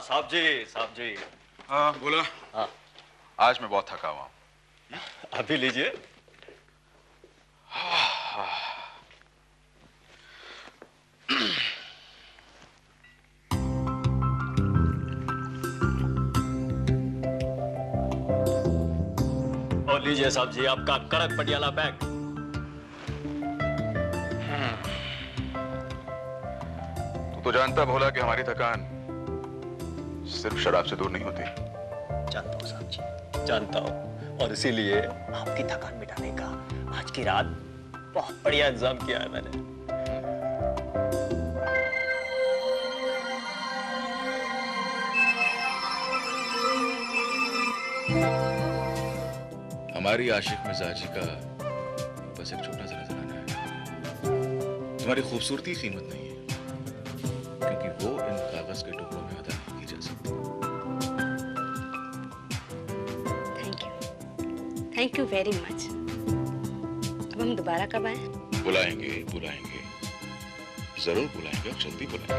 साहब जी। हाँ बोला। हाँ आज मैं बहुत थका हुआ हूँ। अभी लीजिए। और लीजिए साहब जी आपका कड़क पटियाला बैग। तो जानता भोला कि हमारी थकान सिर्फ शराब से दूर नहीं होती। जानता हूँ साहब जी, जानता हूँ, और इसीलिए आपकी थकान मिटाने का आज की रात बहुत बढ़िया इंतजाम किया है मैंने। हमारी आशिक मिजाजी का बस एक छोटा सा नजराना है। तुम्हारी खूबसूरती की कीमत नहीं है, क्योंकि वो इन कागज के टुकड़ों में अदा नहीं की जा सकती। Thank you very much. अब हम दोबारा कब आए? बुलाएंगे बुलाएंगे, जरूर बुलाएंगे, और जल्दी बुलाएंगे।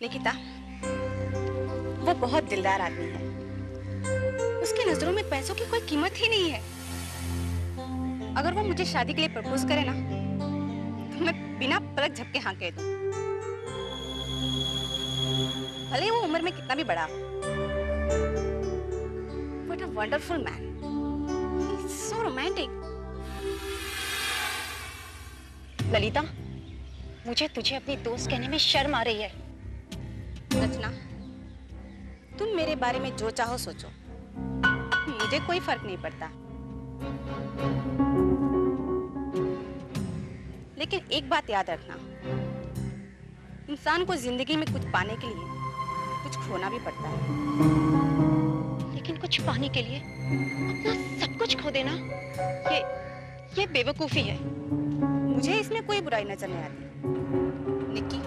निकिता, वो बहुत दिलदार आदमी है। उसकी नजरों में पैसों की कोई कीमत ही नहीं है। अगर वो मुझे शादी के लिए प्रपोज करे ना, तो मैं बिना पलक झपके हाँ कह दूं। भले ही वो उम्र में कितना भी बड़ा हो। What a wonderful man. He's so romantic. Lalita, मुझे तुझे अपनी दोस्त कहने में शर्म आ रही है। रचना, तुम मेरे बारे में जो चाहो सोचो, मुझे कोई फर्क नहीं पड़ता। लेकिन एक बात याद रखना, इंसान को जिंदगी में कुछ पाने के लिए कुछ खोना भी पड़ता है। लेकिन कुछ पाने के लिए अपना सब कुछ खो देना, ये बेवकूफी है। मुझे इसमें कोई बुराई नजर नहीं आती। निक्की,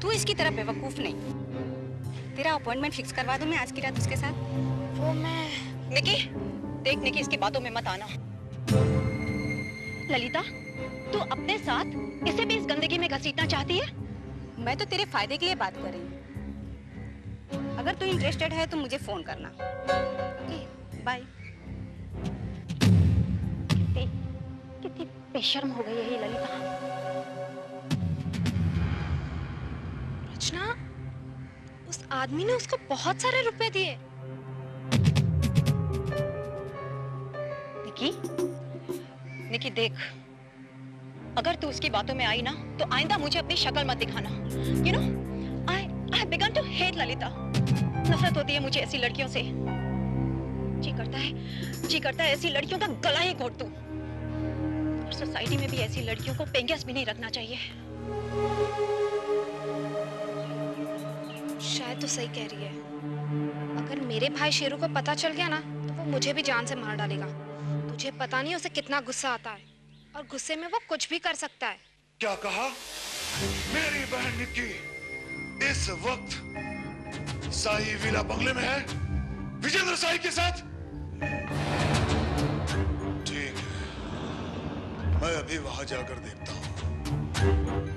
तू इसकी तरह बेवकूफ नहीं। तेरा अपॉइंटमेंट फिक्स करवा दूं मैं आज की रात उसके साथ? वो मैं... निकी, देख निकी, इसकी बातों में मत आना। ललिता, तू अपने साथ इसे भी इस गंदगी में घसीटना चाहती है? मैं तो तेरे फायदे के लिए बात कर रही हूँ। अगर तू इंटरेस्टेड है तो मुझे फोन करना। Okay, bye. कितनी बेशर्म हो गई है ये ललिता। रचना, उस आदमी ने उसको बहुत सारे रुपए दिए। निकी देख, अगर तू उसकी बातों में आई ना, तो आइंदा मुझे अपनी शक्ल मत दिखाना। You know, I began to hate Lalita. नफरत होती है मुझे ऐसी लड़कियों से। जी करता है ऐसी लड़कियों का गला ही घोट दूं। और सोसाइटी में भी ऐसी लड़कियों को पेंगेस भी नहीं रखना चाहिए। शायद तो सही कह रही है। अगर मेरे भाई शेरू को पता चल गया ना, तो वो मुझे भी जान से मार डालेगा। तुझे पता नहीं उसे कितना गुस्सा आता है, और गुस्से में वो कुछ भी कर सकता है। क्या कहा? मेरी बहन निक्की इस वक्त साई विला बंगले में है विजेंद्र साई के साथ? ठीक है, मैं अभी वहां जाकर देखता हूं।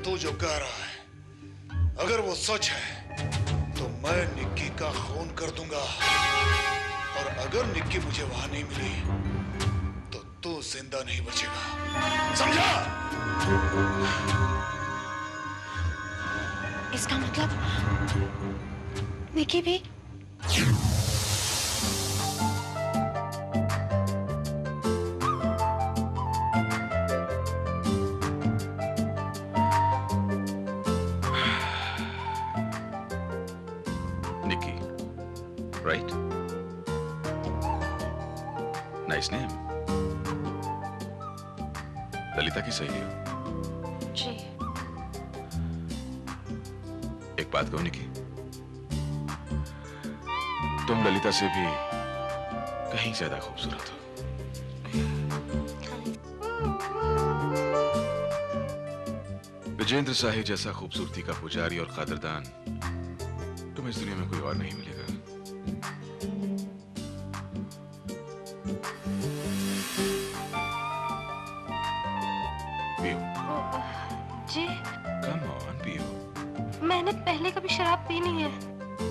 तू जो कह रहा है अगर वो सच है तो मैं निक्की का खून कर दूंगा, और अगर निक्की मुझे वहां नहीं मिली तो तू जिंदा नहीं बचेगा, समझा? इसका मतलब निकी भी... Nikki, right? Nice name. Lalita की सहेली हो? जी। एक बात कहूं निकी, तुम ललिता से भी कहीं ज्यादा खूबसूरत हो। विजेंद्र साही जैसा खूबसूरती का पुजारी और कादरदान तुम्हें इस दुनिया में कोई और नहीं मिलेगा। पियो। जी। Come on, पियो। मैंने पहले कभी शराब पी नहीं है।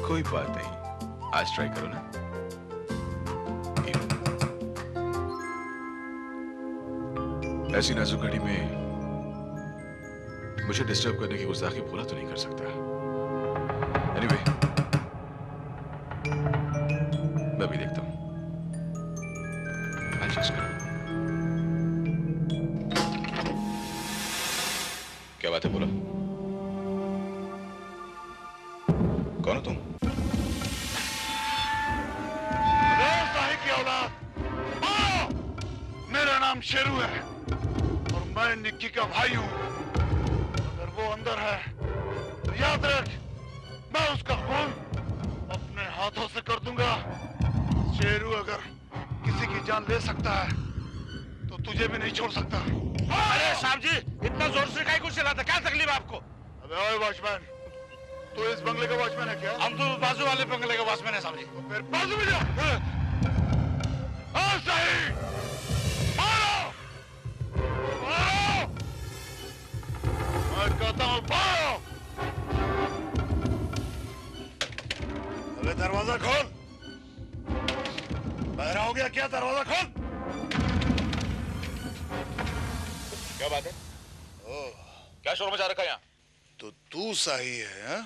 कोई बात नहीं, आज ट्राई करो ना। ऐसी नाजुक घड़ी में मुझे डिस्टर्ब करने की गुस्ताखी पूरा तो नहीं कर सकता। एनीवे, मैं भी देखता हूं। I'll just go. क्या बात है, बोलो। कौन हो तुम? साहिब की औलाद, आओ! मेरा नाम शेरू है और मैं निक्की का भाई हूं। अगर वो अंदर है तो याद रख, मैं उसका खून अपने हाथों से कर दूंगा। शेरू अगर किसी की जान ले सकता है तो तुझे भी नहीं छोड़ सकता। अरे साहब जी, इतना जोर से काहे को चिल्लाते? क्या तकलीफ है आपको? अबे ओए वॉचमैन, तू इस बंगले का वॉचमैन है क्या? हम तो बाजू वाले बंगले का वॉचमैन है साहब जी। तो फिर बाजू में जा। हाँ सही, मारो, मारो। मैं कहता हूँ मारो। अबे दरवाजा खोल। बहरा हो गया क्या? दरवाजा खोल। क्या बात है? ओह, क्या शोर मचा रखा है यहाँ? तो तू साही है? हाँ?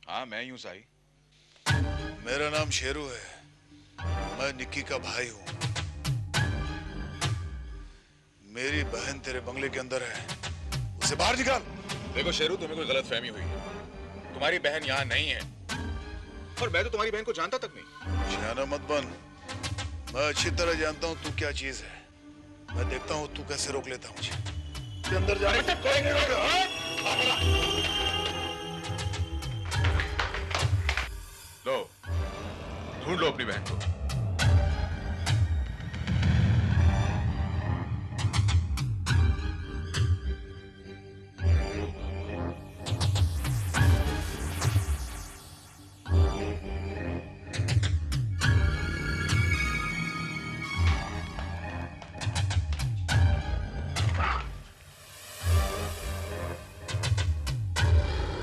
हाँ, मैं यूं साही। मेरा नाम शेरू है, मैं निक्की का भाई हूँ। मेरी बहन तेरे बंगले के अंदर है, उसे बाहर निकाल। देखो शेरू, तुम्हें कोई गलत फहमी हुई है। तुम्हारी बहन यहाँ नहीं है और मैं तो तुम्हारी बहन को जानता तक नहीं। शाना मत बन, मैं अच्छी तरह जानता हूँ तू क्या चीज है। मैं देखता हूँ तू कैसे रोक लेता मुझे। के अंदर जाने से कोई नहीं रोकेगा। लो, ढूंढ लो अपनी बहन को।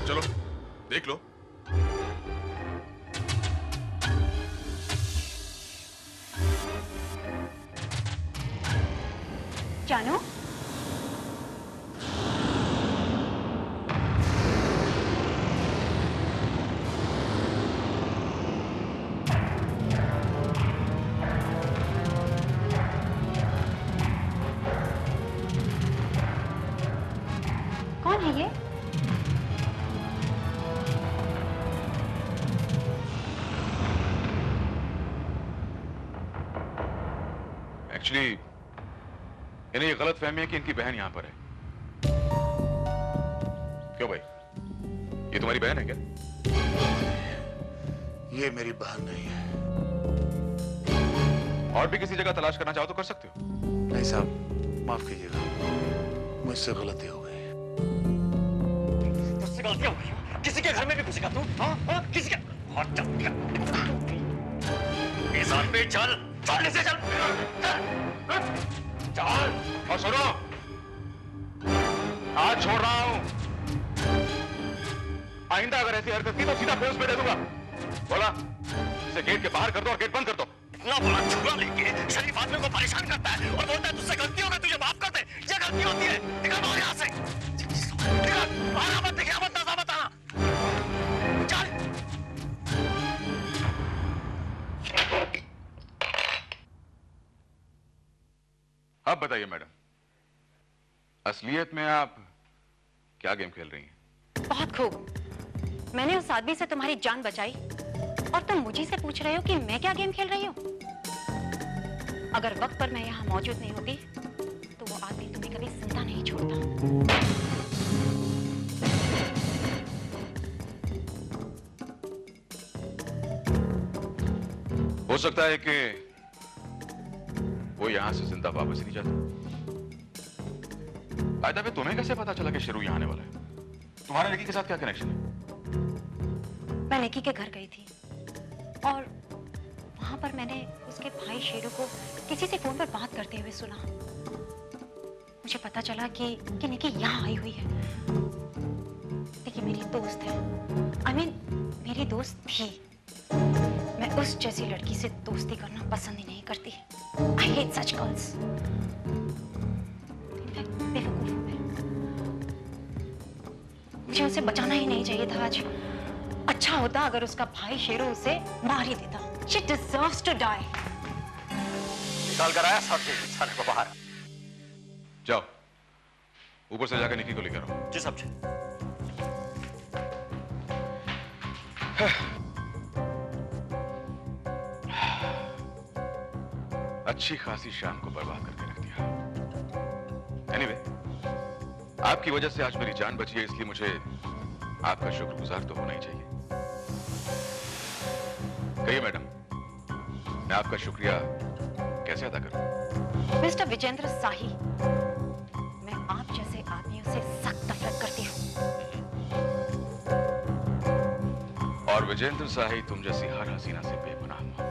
चलो, देख लो। जानू, कौन है ये? एक्चुअली इन्हें ये गलत फहमी है कि इनकी बहन यहां पर है। क्यों भाई, ये तुम्हारी बहन है क्या? ये मेरी बहन नहीं है। और भी किसी जगह तलाश करना चाहो तो कर सकते हो। नहीं साहब, माफ कीजिएगा, मुझसे गलती हो गई। तुझसे गलती हो गई? किसी के घर में भी घुसेगा तू? हाँ हाँ, किसी के? और चल, इस हाथ पे चल, चल इसे चल, चल। और सुनो, आज छोड़ रहा हूं। आइंदा अगर ऐसी हरकत की तो सीधा पोस्ट पे दे दूंगा। बोला, इसे गेट के बाहर कर दो और गेट बंद कर दो। इतना बड़ा छुरा लेके शरीफ आदमी को परेशान करता है और बोलता है तुझसे गलती होगी, तुझे माफ कर दे। ये गलती होती है। निकल बाहर यहाँ से। निकल, आना मत, दिखा मत, नजर मत आना। चल। अब बताइए मैडम, असलियत में आप क्या गेम खेल रही हैं? बहुत खूब। मैंने उस आदमी से तुम्हारी जान बचाई और तुम मुझे से पूछ रहे हो कि मैं क्या गेम खेल रही हूँ? अगर वक्त पर मैं यहाँ मौजूद नहीं होती तो वो आदमी तुम्हें कभी जिंदा नहीं छोड़ता। हो सकता है कि वो यहां से जिंदा वापस ही नहीं जाता। आयदा पे तुम्हें कैसे पता चला कि शेरू यहां आने वाला है? तुम्हारे निकी के साथ क्या कनेक्शन है? मैं निकी के घर गई थी और वहां पर मैंने उसके भाई शेरू को किसी से फोन पर बात करते हुए सुना। मुझे पता चला कि निकी यहाँ आई हुई है, लेकिन मेरी दोस्त है। I mean, मेरी दोस्त थी। मैं उस जैसी लड़की से दोस्ती करना पसंद ही नहीं करती। I hate such girls. बेवकूफ हूँ मैं। मुझे उसे बचाना ही नहीं चाहिए था आज। अच्छा होता अगर उसका भाई शेरू उसे मार ही देता। She deserves to die. निकाल कर आया साहब जी साले को बाहर। जाओ, ऊपर से जाकर निकी को लेकर आओ। जी साहब जी। अच्छी खासी शाम को बर्बाद करके रख दिया। एनीवे, आपकी वजह से आज मेरी जान बची है, इसलिए मुझे आपका शुक्रगुजार तो होना ही चाहिए। कहिए मैडम, मैं आपका शुक्रिया कैसे अदा करूं? मिस्टर विजेंद्र साही, मैं आप जैसे आदमियों से सख्त नफरत करती हूँ। और विजेंद्र साही तुम जैसी हर हसीना से बेगुनाह मोहब्बत।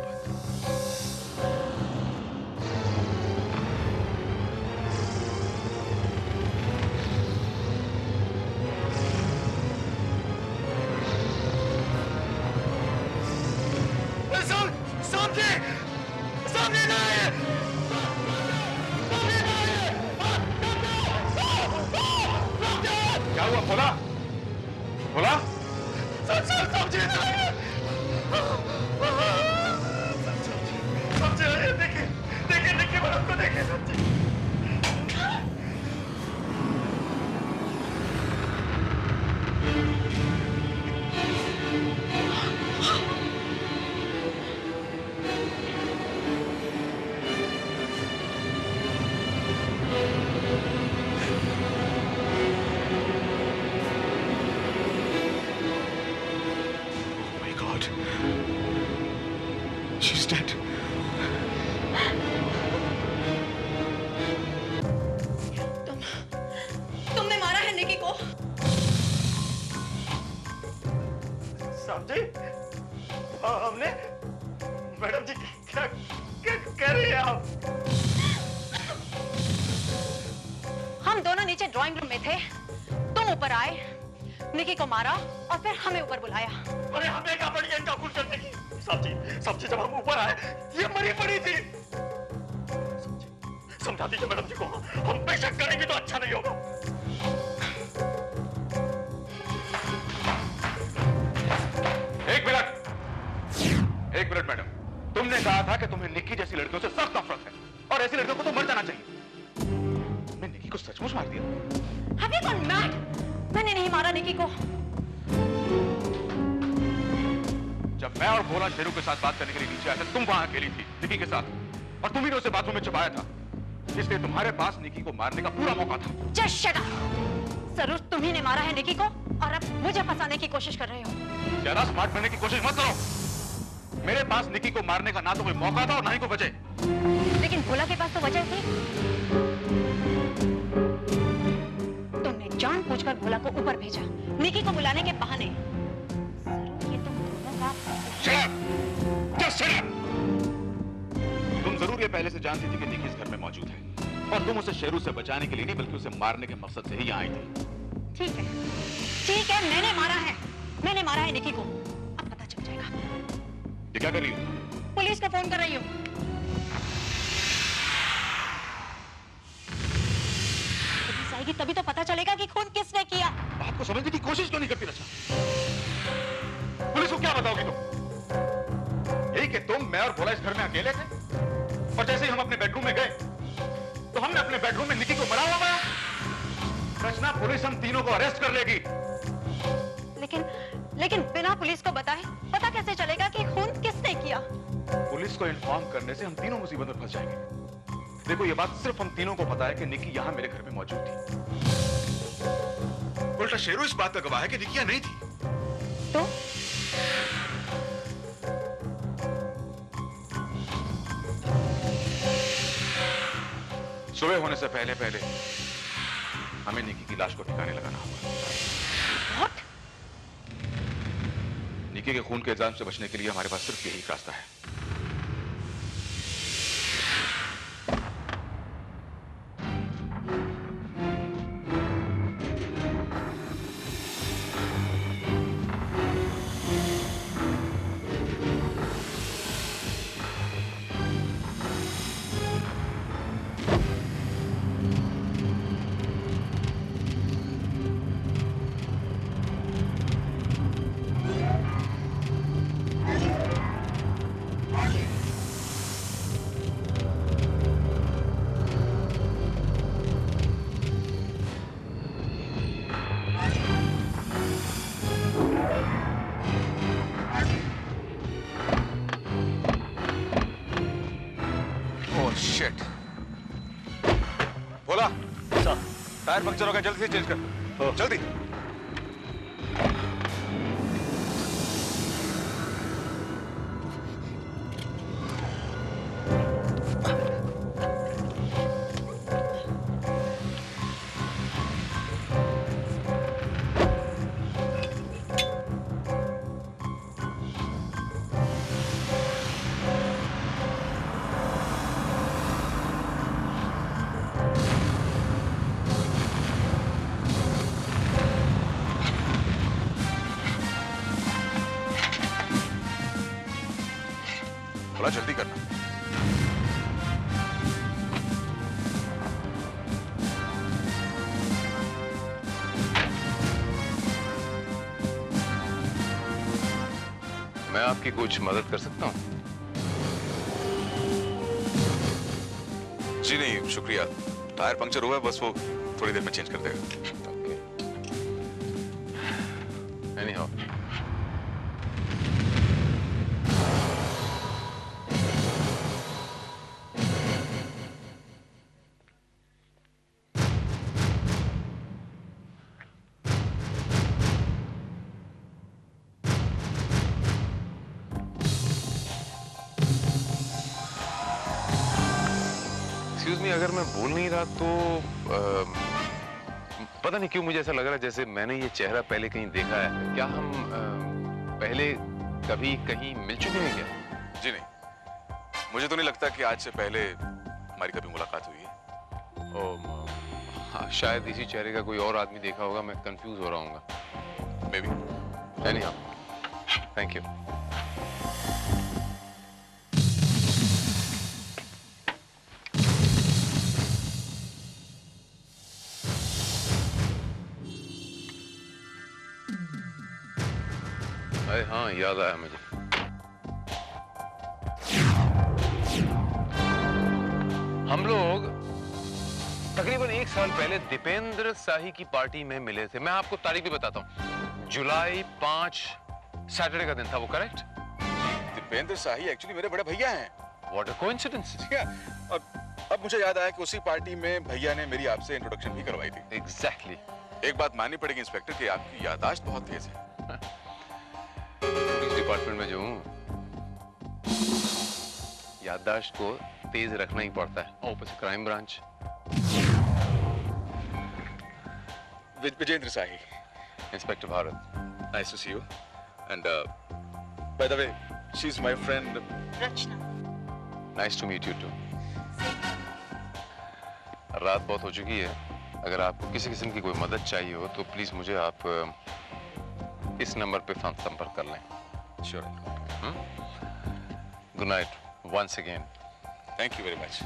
क्या हुआ? खोला खोला। देखिए मैडम को देखिए। She's dead. तुमने मारा है निकी को? साहब जी, हमने मैडम जी क्या क्या कह रही हैं आप? हम दोनों नीचे ड्राइंग रूम में थे, तुम ऊपर आए, निकी को मारा और फिर हमें ऊपर बुलाया। अरे हमें क्या पड़ी है इनका खून करने की? साहब जी जब हम ऊपर आए ये मरी पड़ी थी। समझा दीजिए मैडम जी को, हम पे शक करेंगे तो अच्छा नहीं होगा। एक मिनट मैडम, तुमने कहा था कि तुम्हें निक्की जैसी लड़कियों से सख्त नफरत है और ऐसी लड़कियों को तो मर जाना चाहिए। तुमने निक्की को सचमुच मार दिया? Have you gone mad? मैंने नहीं मारा निकी को। जब मैं और भोला शेरू के साथ बात करने के लिए नीचे आया था, तुम वहां अकेली थी निकी के साथ, और तुम ही ने उसे बाथरूम में छुपाया था, इसलिए तुम्हारे पास निकी को मारने का पूरा मौका था। Just shut up! जरूर तुम्ही ने मारा है निकी को और अब मुझे फंसाने की कोशिश कर रहे हो। ज्यादा स्मार्ट बनने की कोशिश मत करो। मेरे पास निकी को मारने का ना तो कोई मौका था और ना ही कोई वजह। लेकिन भोला के पास तो वजह थी। तुमने जानबूझकर भोला को ऊपर भेजा, निकी को बुलाने के बहाने। जरूर ये तुम दोनों का। Shut up! Just shut up! तुम जरूर ये पहले से जानती थी कि निकी इस घर में मौजूद है और तुम उसे शेरू से बचाने के लिए नहीं बल्कि उसे मारने के मकसद से ही यहाँ आई थी। ठीक है, मैंने मारा है निकी को। अब पता चल जाएगा। ये क्या कर रही हो? पुलिस को फोन कर रही हूँ। पुलिस आएगी तभी तो पता चलेगा कि खून किसने किया। बात को समझने की कोशिश क्यों नहीं करती रचा? पुलिस को क्या बताओगी तुम? यही कि तुम, मैं और भोला इस घर में अकेले थे और जैसे ही हम अपने बेडरूम में गए तो हमने अपने बेडरूम में निकी को मरा हुआ पाया। रचना, पुलिस हम तीनों को अरेस्ट कर लेगी। लेकिन बिना पुलिस को बताए पता कैसे चलेगा कि खून किसने किया? पुलिस को इन्फॉर्म करने से हम तीनों मुसीबत में फंस जाएंगे। देखो, ये बात सिर्फ हम तीनों को पता है कि निकी यहाँ मेरे घर में मौजूद थी। उल्टा शेरू इस बात का गवाह है कि निकी यहाँ नहीं थी। तो सुबह होने से पहले पहले हमें निकी की लाश को ठिकाने लगाना होगा। What? निकी के खून के इल्जाम से बचने के लिए हमारे पास सिर्फ यही रास्ता है। टायर पंक्चर हो गया, जल्दी से चेंज कर, जल्दी। थोड़ा जल्दी करना। मैं आपकी कुछ मदद कर सकता हूँ? जी नहीं शुक्रिया, टायर पंक्चर हुआ है, बस वो थोड़ी देर में चेंज कर देगा। Anyhow. Excuse me, अगर मैं बोल नहीं रहा तो पता नहीं क्यों मुझे ऐसा लग रहा है जैसे मैंने ये चेहरा पहले कहीं देखा है। क्या हम पहले कभी कहीं मिल चुके हैं क्या? जी नहीं, मुझे तो नहीं लगता कि आज से पहले हमारी कभी मुलाकात हुई है। हाँ, शायद इसी चेहरे का कोई और आदमी देखा होगा, मैं कंफ्यूज हो रहा हूँ। May be. Anyhow, thank you. अरे हाँ, याद आया मुझे। हम लोग तकरीबन 1 साल पहले दीपेंद्र शाही की पार्टी में मिले थे। मैं आपको तारीख भी बताता हूँ, जुलाई 5 सैटरडे का दिन था, वो करेक्ट? दीपेंद्र शाही एक्चुअली मेरे बड़े भैया हैं। What a coincidence! और अब मुझे याद आया कि उसी पार्टी में भैया ने मेरी आपसे इंट्रोडक्शन भी करवाई थी। Exactly. एक बात माननी पड़ेगी इंस्पेक्टर कि आपकी याददाश्त बहुत तेज है। पुलिस डिपार्टमेंट में जो हूँ, याददाश्त को तेज रखना ही पड़ता है। ऊपर से crime branch. Vijendra Shahi, inspector Bharat. Nice to see you. And by the way, she is my friend Rachna. Nice to meet you too. रात बहुत हो चुकी है, अगर आपको किसी किस्म की कोई मदद चाहिए हो तो प्लीज मुझे आप इस नंबर पे संपर्क कर लें। Sure. Good night once again. Thank you very much.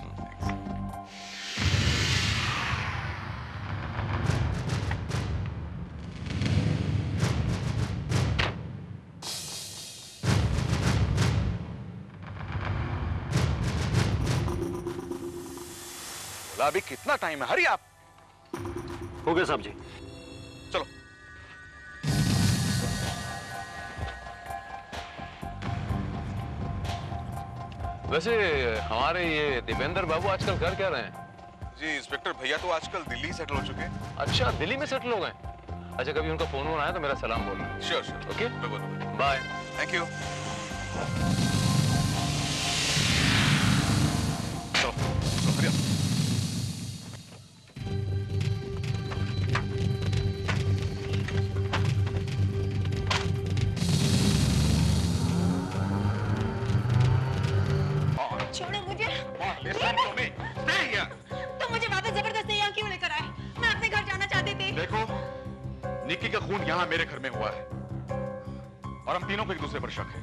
अभी कितना टाइम है, हरी आप। हो गया साहब जी। चलो। वैसे हमारे ये दीपेंद्र बाबू आजकल कर क्या रहे हैं? जी इंस्पेक्टर भैया तो आजकल दिल्ली सेटल हो चुके हैं। अच्छा, दिल्ली में सेटल हो गए? अच्छा, कभी उनका फोन आया तो मेरा सलाम बोलना। Sure sure. ओके, मैं बोलूंगा। बाय। Thank you. चलो शुक्रिया। छोड़ो मुझे। तो मुझे वापस जबरदस्ती यहाँ क्यों लेकर आए? मैं अपने घर जाना चाहती थी। देखो, निक्की का खून यहाँ मेरे घर में हुआ है और हम तीनों को एक दूसरे पर शक है।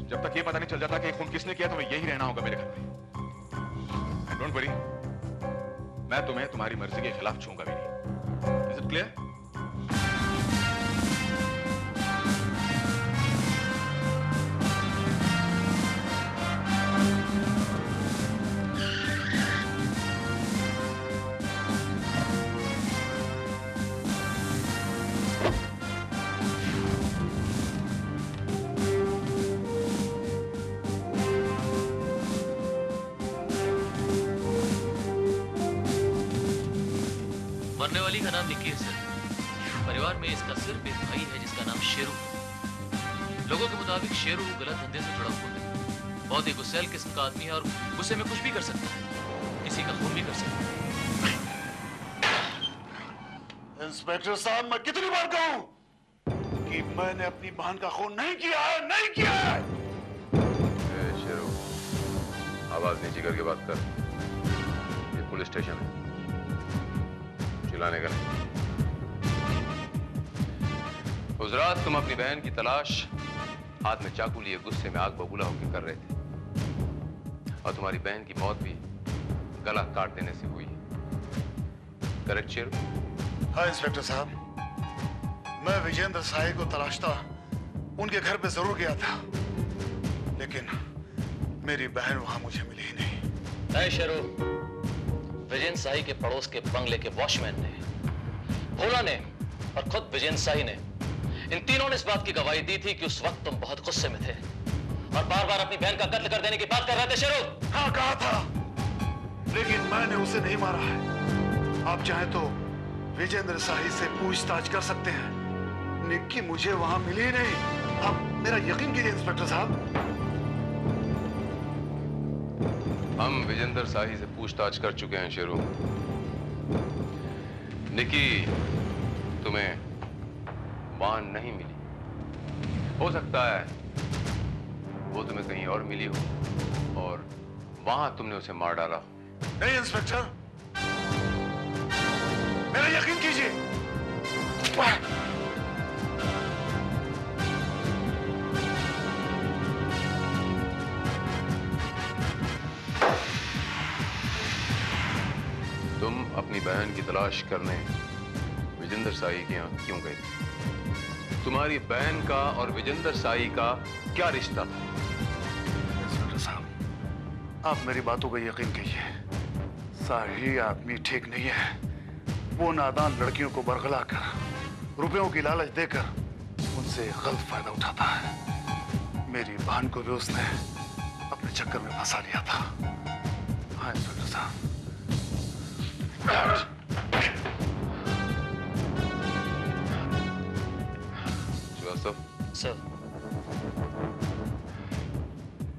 जब तक ये पता नहीं चल जाता कि ये खून किसने किया तो हमें यही रहना होगा मेरे घर में। डोंट वरी, मैं तुम्हें तुम्हारी मर्जी के खिलाफ छूंगा भी नहीं। Is it clear? होने वाली का नाम निक्की है सर। परिवार में इसका सिर्फ एक भाई है जिसका नाम शेरू है। लोगों के मुताबिक शेरू गलत धंधे से जुड़ा हुआ है। बहुत ही गुस्सैल किस्म का आदमी है और गुस्से में कुछ भी कर सकता है, किसी का खून भी कर सकता है। इंस्पेक्टर साहब, मैं कितनी बार कहूं कि मैंने अपनी बहन का खून नहीं किया है, नहीं किया है। शेरू, आवाज नीचे करके बात कर। ये पुलिस स्टेशन है, चिल्लाने का नहीं। उस रात तुम अपनी बहन की तलाश हाथ में चाकू लिए गुस्से में आग बबूला होकर कर रहे थे, और तुम्हारी बहन की मौत भी गला काट देने से हुई। करेक्ट शेरू? हाँ इंस्पेक्टर साहब, मैं विजेंद्र साही को तलाशता उनके घर पे जरूर गया था, लेकिन मेरी बहन वहां मुझे मिली ही नहीं। नहीं शेरू, विजेंद्र साही के पड़ोस के बंगले के वॉचमैन ने, भोला ने और खुद विजेंद्र साही ने, इन तीनों ने इस बात की गवाही दी थी कि उस वक्त तुम बहुत गुस्से में थे और बार बार अपनी बहन का कत्ल कर देने की बात कर रहे थे। शेरू, हाँ कहा था, लेकिन मैंने उसे नहीं मारा है। आप चाहें तो विजेंद्र साही से पूछताछ कर सकते हैं। निक्की मुझे वहां मिली ही नहीं। आप मेरा यकीन कीजिए इंस्पेक्टर साहब। हम विजेंद्र साही से पूछताछ कर चुके हैं शेरू। निक्की तुम्हें वहां नहीं मिली। हो सकता है वो तुम्हें कहीं और मिली हो और वहां तुमने उसे मार डाला। नहीं इंस्पेक्टर, मेरा यकीन कीजिए। तुम अपनी बहन की तलाश करने विजेंद्र साही के यहाँ क्यों गए? तुम्हारी बहन का और विजेंद्र साही का क्या रिश्ता था? इंस्पेक्टर साहब, आप मेरी बातों पर यकीन कीजिए। साही आदमी ठीक नहीं है। वो नादान लड़कियों को बरगला कर रुपयों की लालच देकर उनसे गलत फायदा उठाता है। मेरी बहन को भी उसने अपने चक्कर में फंसा लिया था। हाँ इंस्पेक्टर साहब। सर,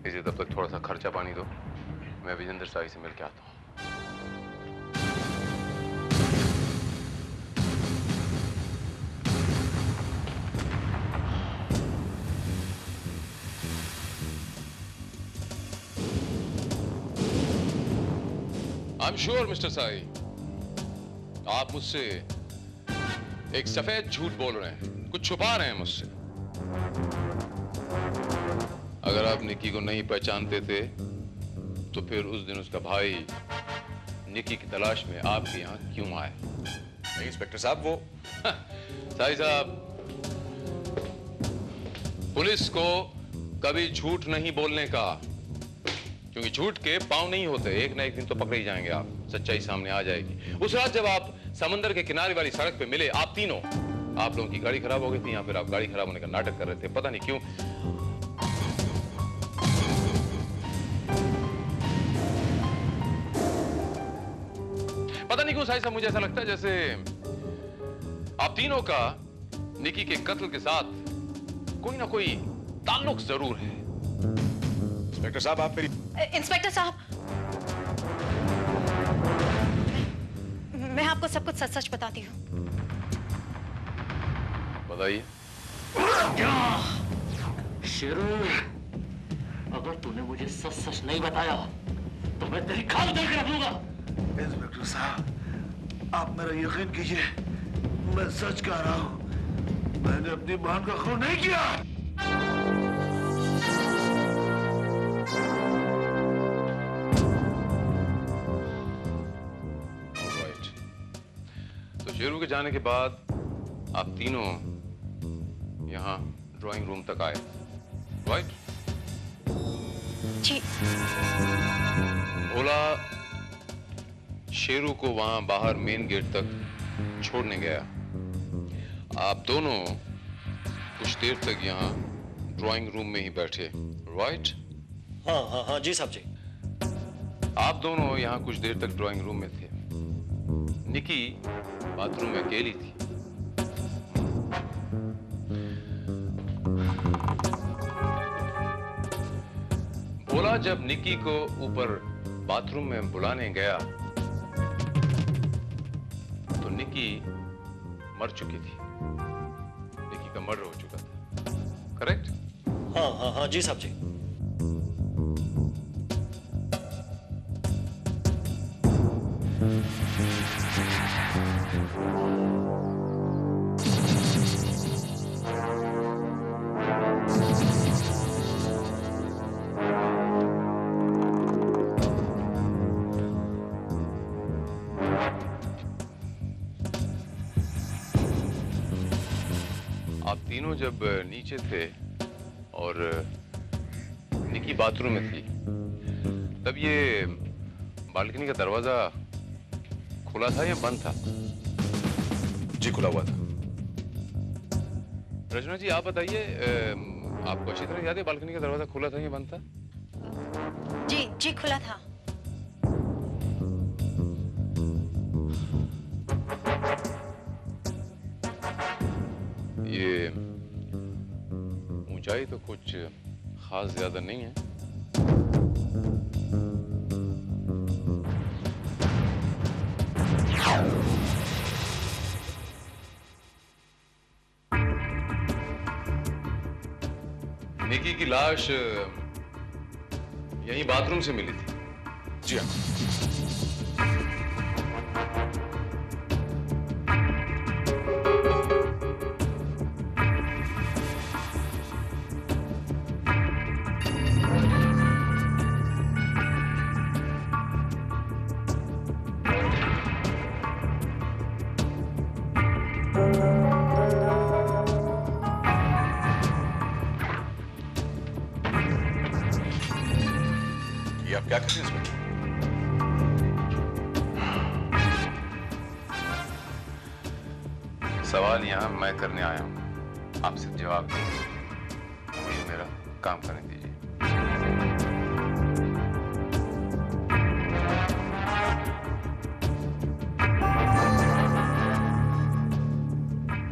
इसे तब तक थोड़ा सा खर्चा पानी दो, मैं विजेंद्र साही से मिल के आता हूँ। I'm sure, मिस्टर साही, आप मुझसे एक सफेद झूठ बोल रहे हैं, कुछ छुपा रहे हैं मुझसे। अगर आप निक्की को नहीं पहचानते थे तो फिर उस दिन उसका भाई निक्की की तलाश में आपके यहाँ क्यों आए? नहीं इंस्पेक्टर साहब, वो साही साहब, पुलिस को कभी झूठ नहीं बोलने का, क्योंकि झूठ के पांव नहीं होते। एक ना एक दिन तो पकड़े ही जाएंगे आप, सच्चाई सामने आ जाएगी। उस रात जब आप समंदर के किनारे वाली सड़क पे मिले, आप तीनों, आप लोगों की गाड़ी खराब हो गई थी या फिर आप गाड़ी खराब होने का नाटक कर रहे थे, पता नहीं क्यों। पता नहीं क्यों साहिब साहब, मुझे ऐसा लगता है जैसे आप तीनों का निक्की के कत्ल के साथ कोई ना कोई ताल्लुक जरूर है। इंस्पेक्टर साहब, आप मेरी इंस्पेक्टर साहब, मैं आपको सब कुछ सच सच बताती हूँ। बताइए। शेरू, अगर तूने मुझे सच सच नहीं बताया तो मैं तेरी खाल उधर के रख लूंगा। इंस्पेक्टर साहब, आप मेरा यकीन कीजिए, मैं सच कह रहा हूँ। मैंने अपनी बहन का खून नहीं किया। तो शेरू के जाने के बाद आप तीनों यहाँ ड्राइंग रूम तक आए, राइट? जी। भोला शेरू को वहां बाहर मेन गेट तक छोड़ने गया। आप दोनों कुछ देर तक यहाँ ड्राइंग रूम में ही बैठे, राइट? हाँ हाँ हाँ जी साहब जी। आप दोनों यहाँ कुछ देर तक ड्राइंग रूम में थे। निकी बाथरूम में अकेली थी। भोला जब निक्की को ऊपर बाथरूम में बुलाने गया तो निक्की मर चुकी थी। निक्की का मर्डर हो चुका था। करेक्ट? हाँ हाँ हाँ जी साहब जी। आप तीनों जब नीचे थे और निक्की बाथरूम में थी तब ये बालकनी का दरवाजा खुला था या बंद था? जी खुला हुआ था। रचना जी आप बताइए, आपको अच्छी तरह याद है बालकनी का दरवाजा खुला था या बंद था? जी जी खुला था। ये ऊंचाई तो कुछ खास ज्यादा नहीं है। निक्की की लाश यहीं बाथरूम से मिली थी। जी हाँ। ये आप क्या कर रहे हैं इसमें? सवाल यहाँ मैं करने आया हूँ, आप सिर्फ जवाब दीजिए। मुझे मेरा काम करने दीजिए।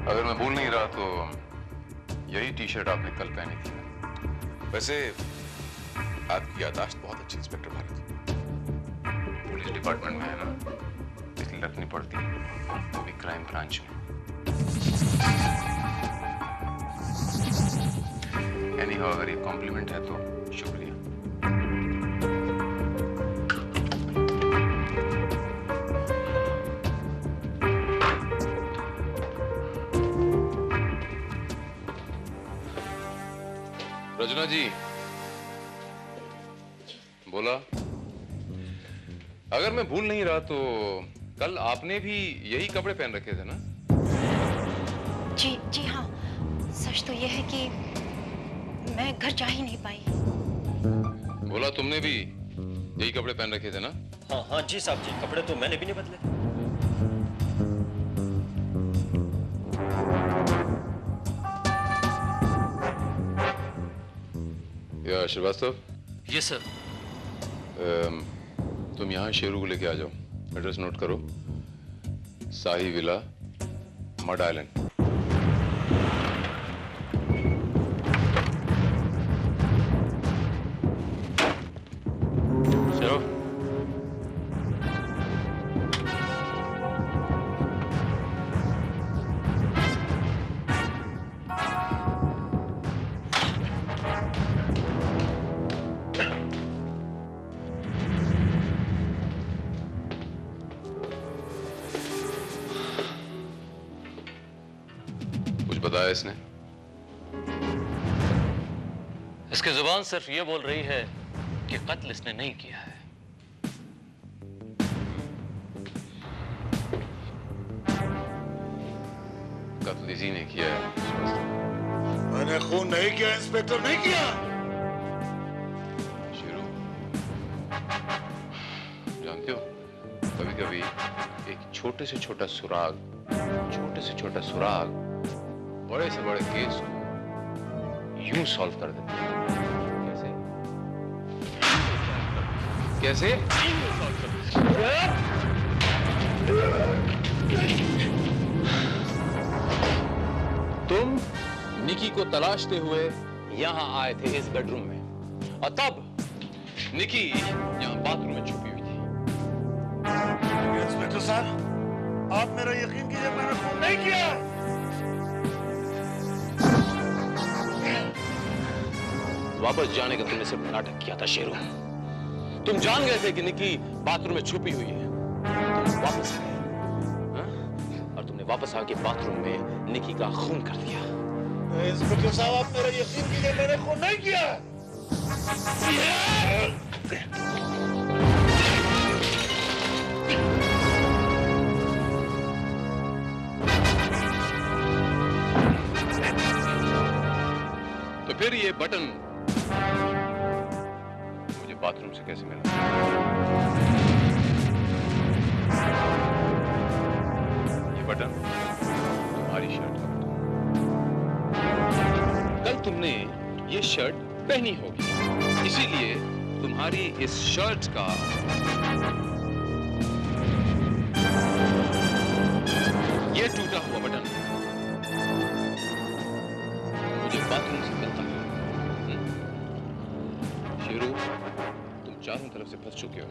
अगर मैं भूल नहीं रहा तो यही टी शर्ट आपने कल पहनी थी ना? वैसे आपकी याददाश्त बहुत अच्छी इंस्पेक्टर भारत। पुलिस डिपार्टमेंट में है ना, इसलिए रखनी पड़ती है, वो भी क्राइम ब्रांच में। एनीहाउ अगर ये कॉम्प्लीमेंट है तो शुक्रिया। रचना जी, बोला अगर मैं भूल नहीं रहा तो कल आपने भी यही कपड़े पहन रखे थे ना? जी जी हाँ, सच तो यह है कि मैं घर जा ही नहीं पाई। बोला तुमने भी यही कपड़े पहन रखे थे ना? हाँ हाँ जी साहब जी, कपड़े तो मैंने भी नहीं बदले। या श्रीवास्तव? ये सर। तुम यहाँ शेरू को लेके आ जाओ। एड्रेस नोट करो, शाही विला, मड आइलैंड। शेरू, बताया इसने? इसकी जुबान सिर्फ ये बोल रही है कि कत्ल इसने नहीं किया है। कत्ल इसी ने किया है। मैंने खून नहीं किया इंस्पेक्टर, नहीं किया। शेरू, जानते हो कभी कभी एक छोटे से छोटा सुराग बड़े से बड़े केस को यूं सॉल्व कर देते हैं। कैसे? कैसे? तुम निकी को तलाशते हुए यहां आए थे इस बेडरूम में, और तब निकी यहां बाथरूम में छुपी हुई थी। इंस्पेक्टर साहब, आप मेरा यकीन कीजिए, मैंने खून नहीं किया। वापस जाने का तुमने सिर्फ नाटक किया था शेरू। तुम जान गए थे कि निकी बाथरूम में छुपी हुई है, तुम वापस आए, हाँ? और तुमने वापस आके बाथरूम में निकी का खून कर दिया। इंस्पेक्टर साहब, आप मेरा यकीन कीजिए, मैंने खून नहीं किया। तो फिर ये बटन मुझे बाथरूम से कैसे मिला? ये बटन तुम्हारी शर्ट का बटन। कल तुमने ये शर्ट पहनी होगी, इसीलिए तुम्हारी इस शर्ट का ये टूटा हुआ बटन मुझे बाथरूम से मिलता है। शेरू, तुम चारों तरफ से फंस चुके हो।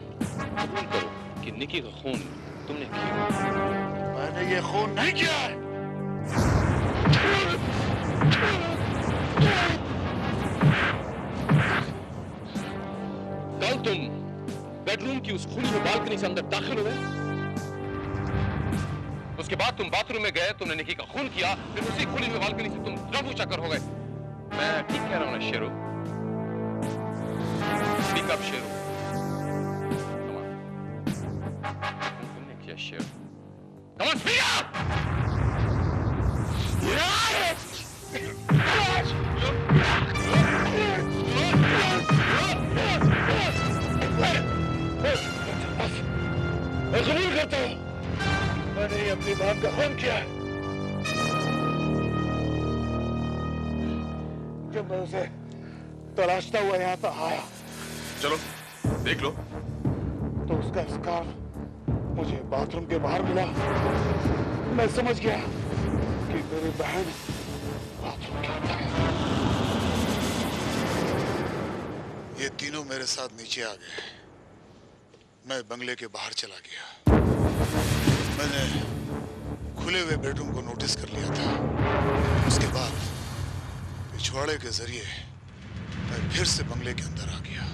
कबूल करो कि निकी का खून तुमने किया। मैंने ये खून नहीं किया है। कल तुम बेडरूम की उस खुली हुई बालकनी से अंदर दाखिल हुए, उसके बाद तुम बाथरूम में गए, तुमने निकी का खून किया, फिर उसी खुली हुई बालकनी से तुम रफू चक्कर हो गए। मैं ठीक कह रहा हूं ना Sheru? Speak up Sheru. Come on. तुमने किया Sheru? Come on, speak up! मैं कबूल करता हूं, मैंने ही अपनी बहन का खून किया। जब मैं उसे तलाशता हुआ यहाँ तक आया, चलो देख लो। तो उसका स्कार्फ मुझे बाथरूम के बाहर मिला। मैं समझ गया कि मेरी बहन बाथरूम के अंदर है। ये तीनों मेरे साथ नीचे आ गए। मैं बंगले के बाहर चला गया। मैंने खुले हुए बेडरूम को नोटिस कर लिया था। उसके बाद पिछवाड़े के जरिए मैं फिर से बंगले के अंदर आ गया।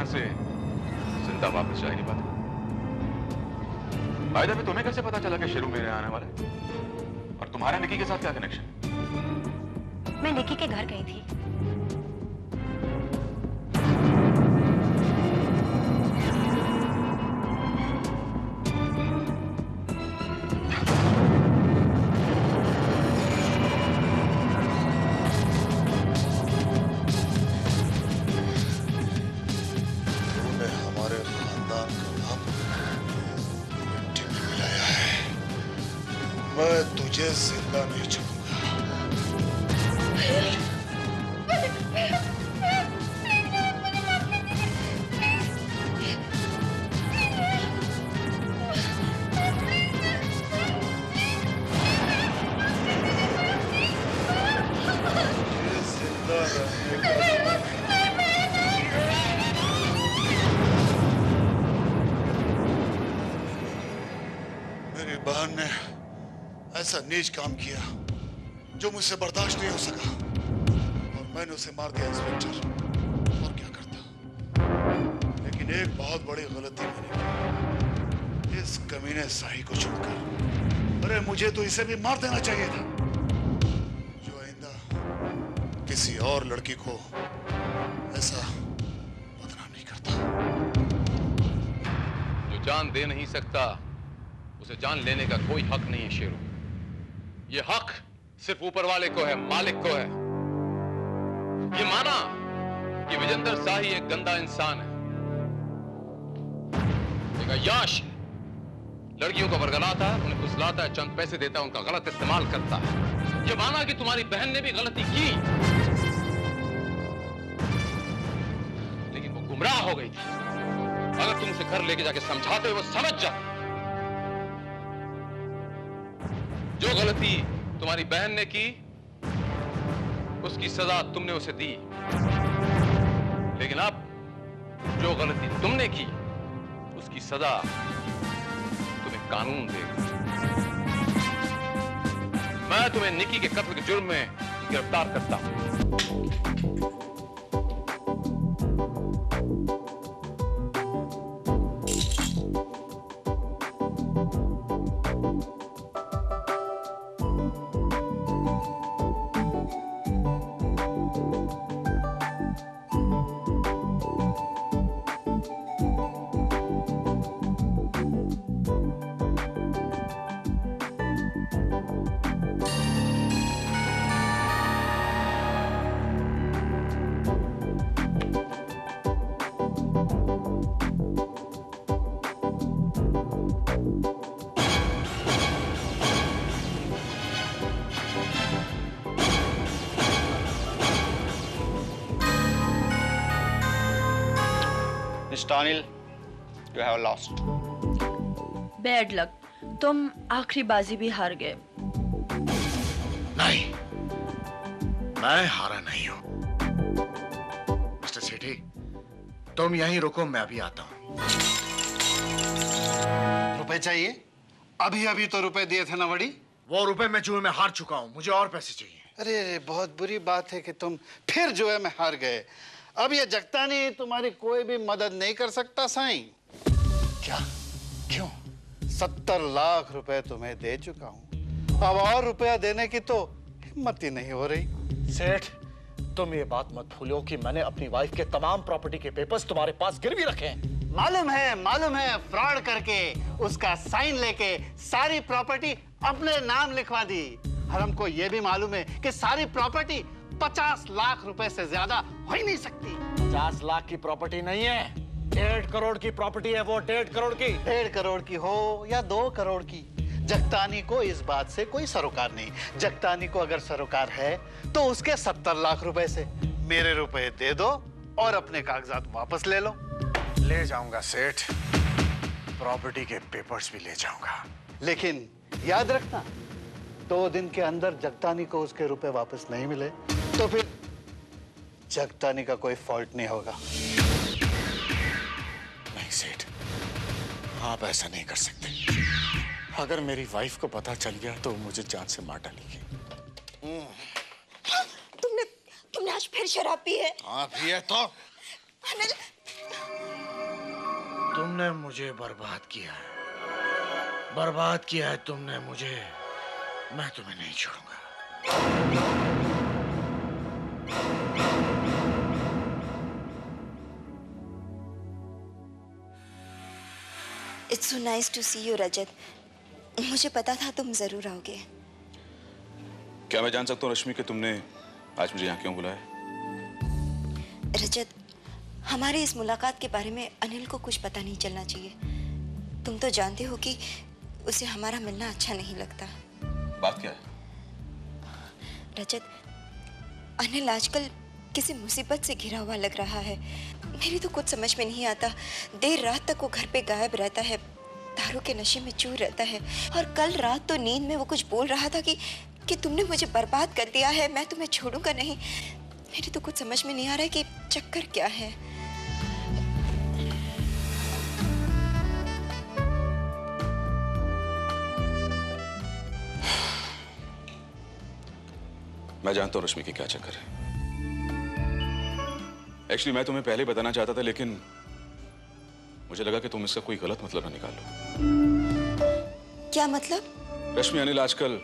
से जिंदा वापस जा ही नहीं पाता। फायदा भी तुम्हें कैसे पता चला कि शेरू मेरे आने वाला है? और तुम्हारा निकी के साथ क्या कनेक्शन? मैं निकी के घर गई थी। मैं तुझे जिंदा नहीं छोड़ूंगा। जिंदा रहने का बहन ने ऐसा नीच काम किया जो मुझसे बर्दाश्त नहीं हो सका और मैंने उसे मार दिया इंस्पेक्टर। और क्या करता, लेकिन एक बहुत बड़ी गलती मैंने की, इस कमीने साही को छोड़कर। अरे मुझे तो इसे भी मार देना चाहिए था, जो आइंदा किसी और लड़की को ऐसा बदनाम नहीं करता। जो जान दे नहीं सकता उसे जान लेने का कोई हक नहीं है शेरू। ये हक सिर्फ ऊपर वाले को है, मालिक को है। ये माना कि विजेंद्र शाही एक गंदा इंसान है, एक अय्याश है, लड़कियों को बरगलाता है, उन्हें फुसलाता है, चंद पैसे देता है, उनका गलत इस्तेमाल करता है। ये माना कि तुम्हारी बहन ने भी गलती की, लेकिन वो गुमराह हो गई थी। अगर तुम उसे घर लेके जाके समझाते वो समझ जाती। जो गलती तुम्हारी बहन ने की उसकी सजा तुमने उसे दी, लेकिन अब जो गलती तुमने की उसकी सजा तुम्हें कानून देगा। मैं तुम्हें निकी के कत्ल के जुर्म में गिरफ्तार करता हूं। Mr. Anil, you have lost. Bad luck, तुम आखिरी बाजी भी हार गए। नहीं, मैं हारा नहीं हूं। मिस्टर सेठी, तुम यहीं रुको, मैं अभी आता हूं। रुपए चाहिए? अभी अभी तो रुपए दिए थे ना बड़ी। वो रुपए मैं जुए में हार चुका हूं, मुझे और पैसे चाहिए। अरे बहुत बुरी बात है कि तुम फिर जुए में हार गए। अब ये जगतानी तुम्हारी कोई भी मदद नहीं कर सकता साईं। क्या? क्यों? 70 लाख रुपए तुम्हें दे चुका हूं, अब और रुपया देने की तो हिम्मत ही नहीं हो रही। सेठ, तुम ये बात मत भूलो कि मैंने अपनी वाइफ के तमाम प्रॉपर्टी के पेपर्स तुम्हारे पास गिरवी रखे हैं। मालूम है, फ्रॉड करके उसका साइन लेके सारी प्रॉपर्टी अपने नाम लिखवा दी। और हमको ये भी मालूम है कि सारी प्रॉपर्टी 50 लाख रुपए से ज्यादा हो ही नहीं सकती। 50 लाख की प्रॉपर्टी नहीं है, 1.5 करोड़ की प्रॉपर्टी है वो। 1.5 करोड़ की। 1.5 करोड़ की हो या 2 करोड़ की, जगतानी को इस बात से कोई सरोकार नहीं। जगतानी को अगर सरोकार है तो उसके 70 लाख रुपए से मेरे रुपए दे दो और अपने कागजात वापस ले लो। ले जाऊंगा सेठ, प्रॉपर्टी के पेपर्स भी ले जाऊंगा। लेकिन याद रखना, 2 दिन के अंदर जगतानी को उसके रुपए वापस नहीं मिले तो फिर जगतानी का कोई फॉल्ट नहीं होगा। नहीं सेठ, आप ऐसा नहीं कर सकते। अगर मेरी वाइफ को पता चल गया तो मुझे जान से मार डालेगी। तुमने आज फिर शराब पी है? हाँ पिए तो। अनिल, तुमने मुझे बर्बाद किया है, बर्बाद किया है तुमने मुझे। मैं तुम्हें नहीं छोड़ूंगा। It's so nice to see you, रजत। मुझे पता था तुम जरूर आओगे। क्या मैं जान सकता हूँ रश्मि कि तुमने आज मुझे यहाँ क्यों बुलाया? रजत, हमारी इस मुलाकात के बारे में अनिल को कुछ पता नहीं चलना चाहिए। तुम तो जानते हो कि उसे हमारा मिलना अच्छा नहीं लगता। बात क्या है? रजत, अनिल आजकल किसी मुसीबत से घिरा हुआ लग रहा है। मेरी तो कुछ समझ में नहीं आता। देर रात तक वो घर पे गायब रहता है, दारू के नशे में चूर रहता है। और कल रात तो नींद में वो कुछ बोल रहा था कि तुमने मुझे बर्बाद कर दिया है, मैं तुम्हें छोड़ूंगा नहीं। मेरी तो कुछ समझ में नहीं आ रहा है कि चक्कर क्या है। मैं जानता हूं रश्मि की क्या चक्कर है। एक्चुअली मैं तुम्हें पहले बताना चाहता था, लेकिन मुझे लगा कि तुम इसका कोई गलत मतलब ना निकाल लो। क्या मतलब? रश्मि अनिल आजकल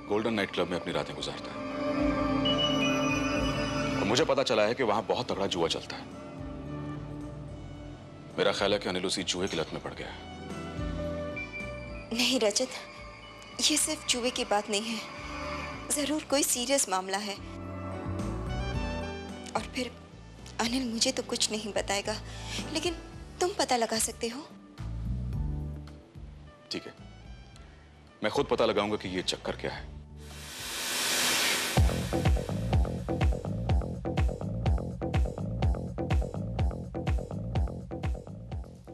गोल्डन नाइट क्लब में अपनी रातें गुजारता है और मुझे पता चला है कि वहां बहुत तगड़ा जुआ चलता है। मेरा ख्याल है कि अनिल उसी जुए की लत में पड़ गया है। नहीं रजत, ये सिर्फ जुए की बात नहीं है, जरूर कोई सीरियस मामला है। और फिर अनिल मुझे तो कुछ नहीं बताएगा, लेकिन तुम पता लगा सकते हो। ठीक है, मैं खुद पता लगाऊंगा कि ये चक्कर क्या है।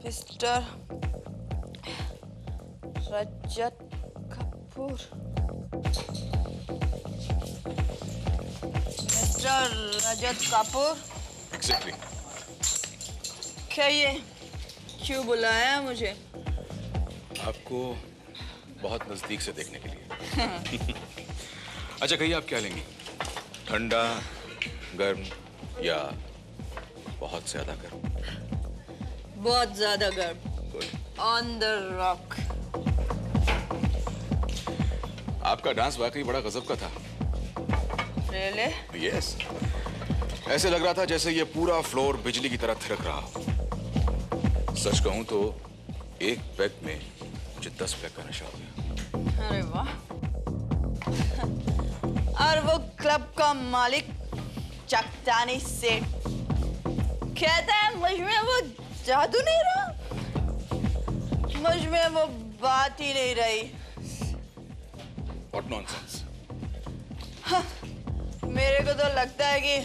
मिस्टर रजत कपूर, मिस्टर रजत कपूर। एग्जैक्टली। क्या ये क्यों बुलाया है मुझे? आपको बहुत नजदीक से देखने के लिए। अच्छा कहिए, आप क्या लेंगी? ठंडा, गर्म या बहुत ज्यादा गर्म? बहुत ज्यादा गर्म। On the rock. आपका डांस वाकई बड़ा गजब का था। Really? यस, ऐसे लग रहा था जैसे ये पूरा फ्लोर बिजली की तरह थिरक रहा हो। सच कहूं तो एक पैग में मुझे 10 पैग का नशा हो गया। अरे वाह। और वो क्लब का मालिक चकतानी सेठ कहता है मुझ में वो जादू नहीं रहा, मुझ में वो बात ही नहीं रही। What nonsense? मेरे को तो लगता है कि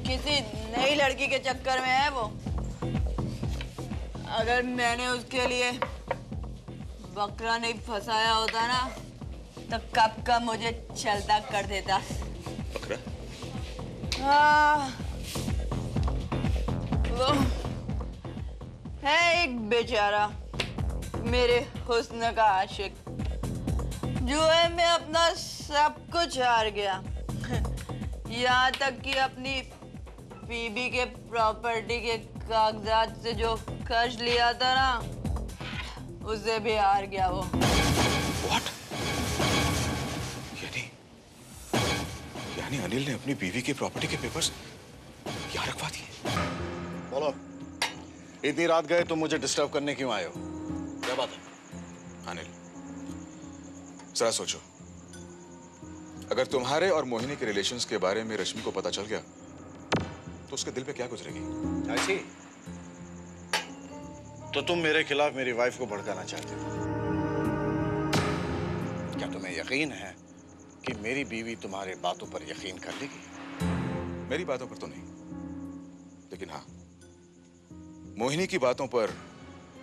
किसी नई लड़की के चक्कर में है वो। अगर मैंने उसके लिए बकरा नहीं फंसाया होता ना, तो कब का मुझे चलता कर देता। बकरा? हाँ, वो है एक बेचारा मेरे हुस्न का आशिक, जुए में अपना सब कुछ हार गया, यहाँ तक कि अपनी बीबी के प्रॉपर्टी के कागजात से जो कर्ज लिया था ना, उसे भी हार गया वो। What? यानी अनिल ने अपनी बीवी की प्रॉपर्टी के पेपर्स यहाँ रखवा दिए। बोलो, इतनी रात गए तुम मुझे डिस्टर्ब करने क्यों आए हो? क्या बात है? अनिल, जरा सोचो, अगर तुम्हारे और मोहिनी के रिलेशंस के बारे में रश्मि को पता चल गया तो उसके दिल पे क्या गुजरेगी? ऐसी? तो तुम मेरे खिलाफ मेरी वाइफ को भड़काना चाहते हो? क्या तुम्हें यकीन है कि मेरी बीवी तुम्हारे बातों पर यकीन कर लेगी? मेरी बातों पर तो नहीं, लेकिन हाँ, मोहिनी की बातों पर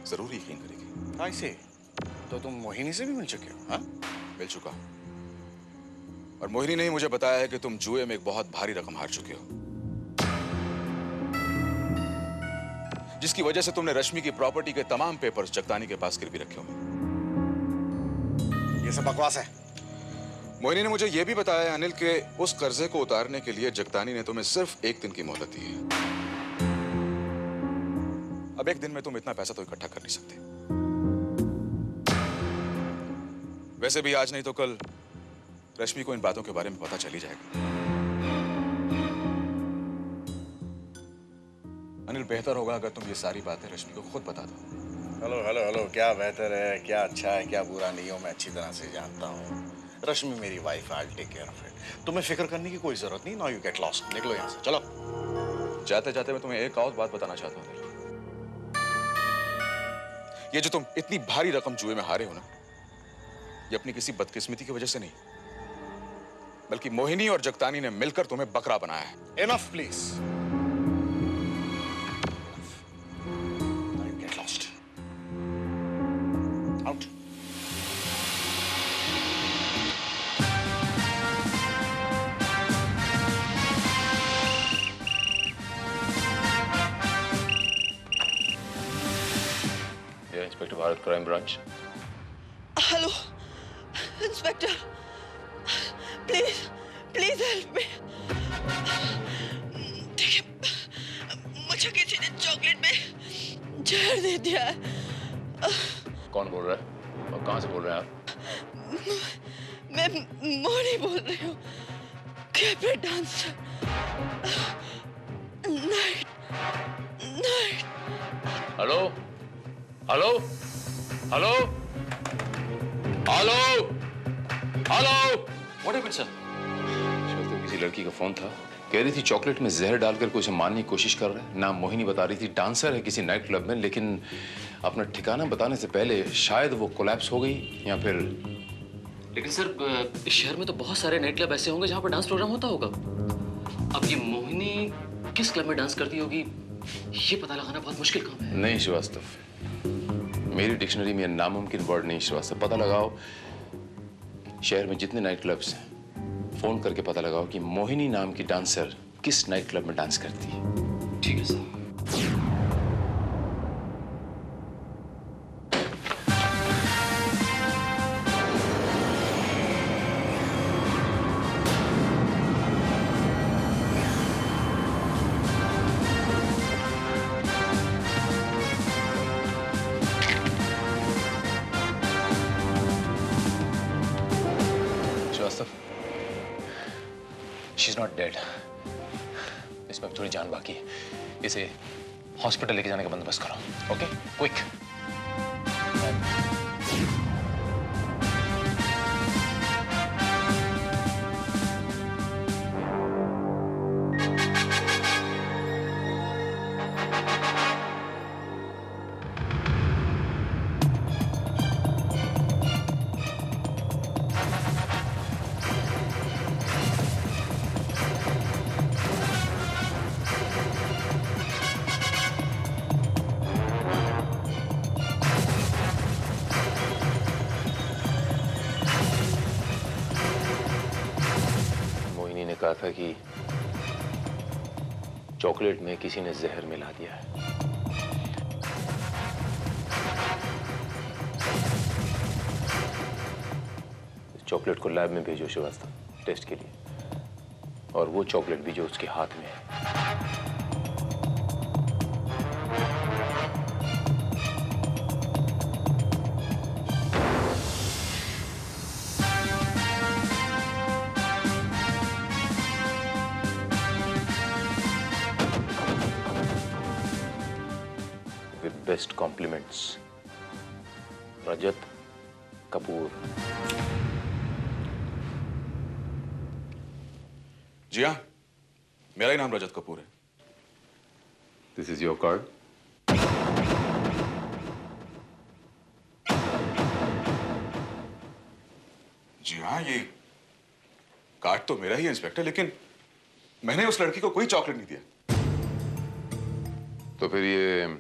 जरूर यकीन करेगी। ऐसे? तो तुम मोहिनी से भी मिल चुके हो? हाँ? मिल चुका हूं, और मोहिनी ने मुझे बताया है कि तुम जुए में एक बहुत भारी रकम हार चुके हो, जिसकी वजह से तुमने रश्मि की प्रॉपर्टी के तमाम पेपर्स जगतानी के पास गिरवी रखे हुए। ये सब बकवास है। मोहिनी ने मुझे यह भी बताया है अनिल के उस कर्जे को उतारने के लिए जगतानी ने तुम्हें सिर्फ 1 दिन की मोहलत दी है। अब 1 दिन में तुम इतना पैसा तो इकट्ठा कर नहीं सकते। वैसे भी आज नहीं तो कल रश्मि को इन बातों के बारे में पता चल ही जाएगा। अनिल, बेहतर होगा अगर तुम ये सारी बातें रश्मि को खुद बता दो। हेलो हेलो हेलो, क्या बेहतर है, क्या अच्छा है, क्या बुरा नहीं हो, मैं अच्छी तरह से जानता हूँ। रश्मि मेरी वाइफ है, I will take care of it. तुम्हें फिक्र करने की कोई जरूरत नहीं। Now you get lost. निकलो यहाँ से, चलो। जाते जाते मैं तुम्हें एक और बात बताना चाहता हूँ। ये जो तुम इतनी भारी रकम जुए में हारे हो ना, ये अपनी किसी बदकिस्मती की वजह से नहीं, बल्कि मोहिनी और जगतानी ने मिलकर तुम्हें बकरा बनाया है। Enough, please. Now you get lost. Out. Inspector Bharat, crime branch. Hello inspector, please please help me. देखिए, मुझे किसी ने चॉकलेट में जहर दे दिया है। कौन बोल रहा है और कहां से बोल रहे हैं आप? मैं मोनी बोल रही हूँ, cabaret dancer. Night night. Hello hello hello hello hello. What happened sir? तो किसी लड़की का फोन था, कह रही थी चॉकलेट में जहर डालकर कुछ मारने की कोशिश कर रहा है। नाम मोहिनी बता रही थी, डांसर है किसी नाइट क्लब में, लेकिन अपना ठिकाना बताने से पहले शायद वो कोलैप्स हो गई या फिर। लेकिन सर, इस शहर में तो बहुत सारे नाइट क्लब ऐसे होंगे जहाँ पर डांस प्रोग्राम होता होगा। अब ये मोहिनी किस क्लब में डांस करती होगी, ये पता लगाना बहुत मुश्किल काम है। नहीं श्रीवास्तव, मेरी डिक्शनरी में नामुमकिन वर्ड नहीं श्रीवास्तव। पता लगाओ शहर में जितने नाइट क्लब्स हैं, फोन करके पता लगाओ कि मोहिनी नाम की डांसर किस नाइट क्लब में डांस करती है। ठीक है सर। She's not dead. इसमें थोड़ी जान बाकी है। इसे हॉस्पिटल लेके जाने का बंदोबस्त करो। Okay, quick. कहा था कि चॉकलेट में किसी ने जहर मिला दिया है। चॉकलेट को लैब में भेजो श्रीवास्तव, टेस्ट के लिए, और वो चॉकलेट भी जो उसके हाथ में है। Best compliments, Rajat Kapoor. जी हाँ, मेरा ही नाम रजत कपूर है। This is your card. जी हाँ, ये कार्ड तो मेरा ही है इंस्पेक्टर, लेकिन मैंने उस लड़की को कोई चॉकलेट नहीं दिया। तो फिर ये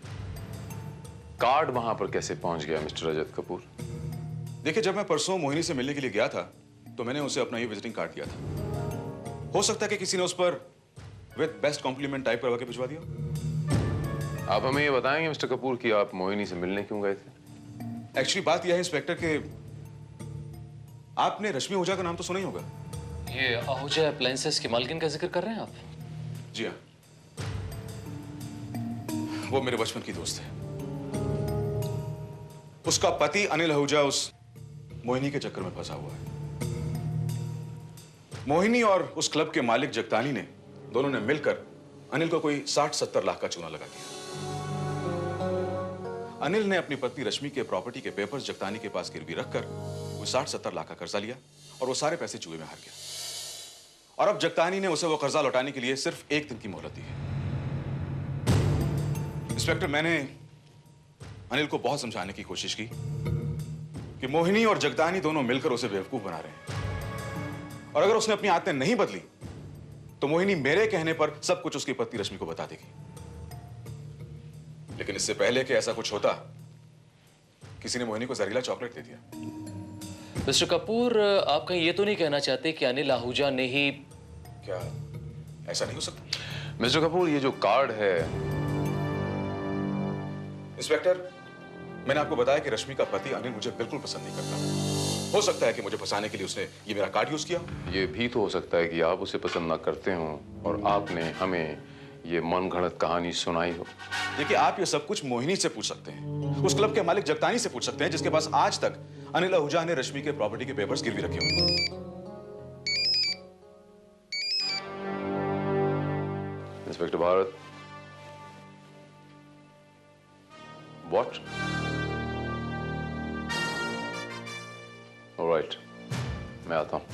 कार्ड वहां पर कैसे पहुंच गया मिस्टर रजत कपूर? देखिए, जब मैं परसों मोहिनी से मिलने के लिए गया था तो मैंने उसे अपना ये विजिटिंग कार्ड दिया था। हो सकता है कि किसी ने उस पर विद बेस्ट कॉम्प्लीमेंट टाइप करवा के भिजवा दिया। आप हमें ये बताएंगे मिस्टर कपूर कि आप मोहिनी से मिलने क्यों गए थे? एक्चुअली बात यह है इंस्पेक्टर कि आपने रश्मि आहूजा का नाम तो सुना ही होगा। ये आहूजा अप्लायंसेस की मालकिन का जिक्र कर रहे हैं आप? जी हाँ, वो मेरे बचपन की दोस्त है। उसका पति अनिल आहूजा उस मोहिनी के चक्कर में फंसा हुआ है। मोहिनी और उस क्लब के मालिक जगतानी ने दोनों ने मिलकर अनिल को कोई 60-70 लाख का चूना लगा दिया। अनिल ने अपनी पत्नी रश्मि के प्रॉपर्टी के पेपर्स जगतानी के पास गिरवी रखकर वो 60-70 लाख का कर्जा लिया और वो सारे पैसे जुए में हार गया। और अब जगतानी ने उसे वो कर्जा लौटाने के लिए सिर्फ 1 दिन की मोहलत दी है। इंस्पेक्टर, मैंने अनिल को बहुत समझाने की कोशिश की कि मोहिनी और जगतानी दोनों मिलकर उसे बेवकूफ बना रहे हैं, और अगर उसने अपनी आदतें नहीं बदली तो मोहिनी मेरे कहने पर सब कुछ उसकी पत्नी रश्मि को बता देगी। लेकिन इससे पहले कि ऐसा कुछ होता, किसी ने मोहिनी को जहरीला चॉकलेट दे दिया। मिस्टर कपूर, आप कहीं ये तो नहीं कहना चाहते कि अनिल आहूजा ने ही? क्या ऐसा नहीं हो सकता? मिस्टर कपूर, ये जो कार्ड है। इंस्पेक्टर, मैंने आपको बताया कि रश्मि का पति अनिल मुझे बिल्कुल पसंद नहीं करता। हो सकता है कि मुझे फंसाने के लिए उसने ये मेरा कार्ड यूज किया। ये भी तो हो सकता है कि आप उसे पसंद ना करते हो और आपने हमें ये मनगढ़ंत कहानी सुनाई हो। देखिए, आप ये सब कुछ मोहिनी से पूछ सकते हैं, उस क्लब के मालिक जगतानी से पूछ सकते हैं जिसके पास आज तक अनिल आहूजा ने रश्मि के प्रॉपर्टी के पेपर्स गिरवी रखे हुए हैं। Inspector Bharat, what? ऑलराइट, मैं आता हूं।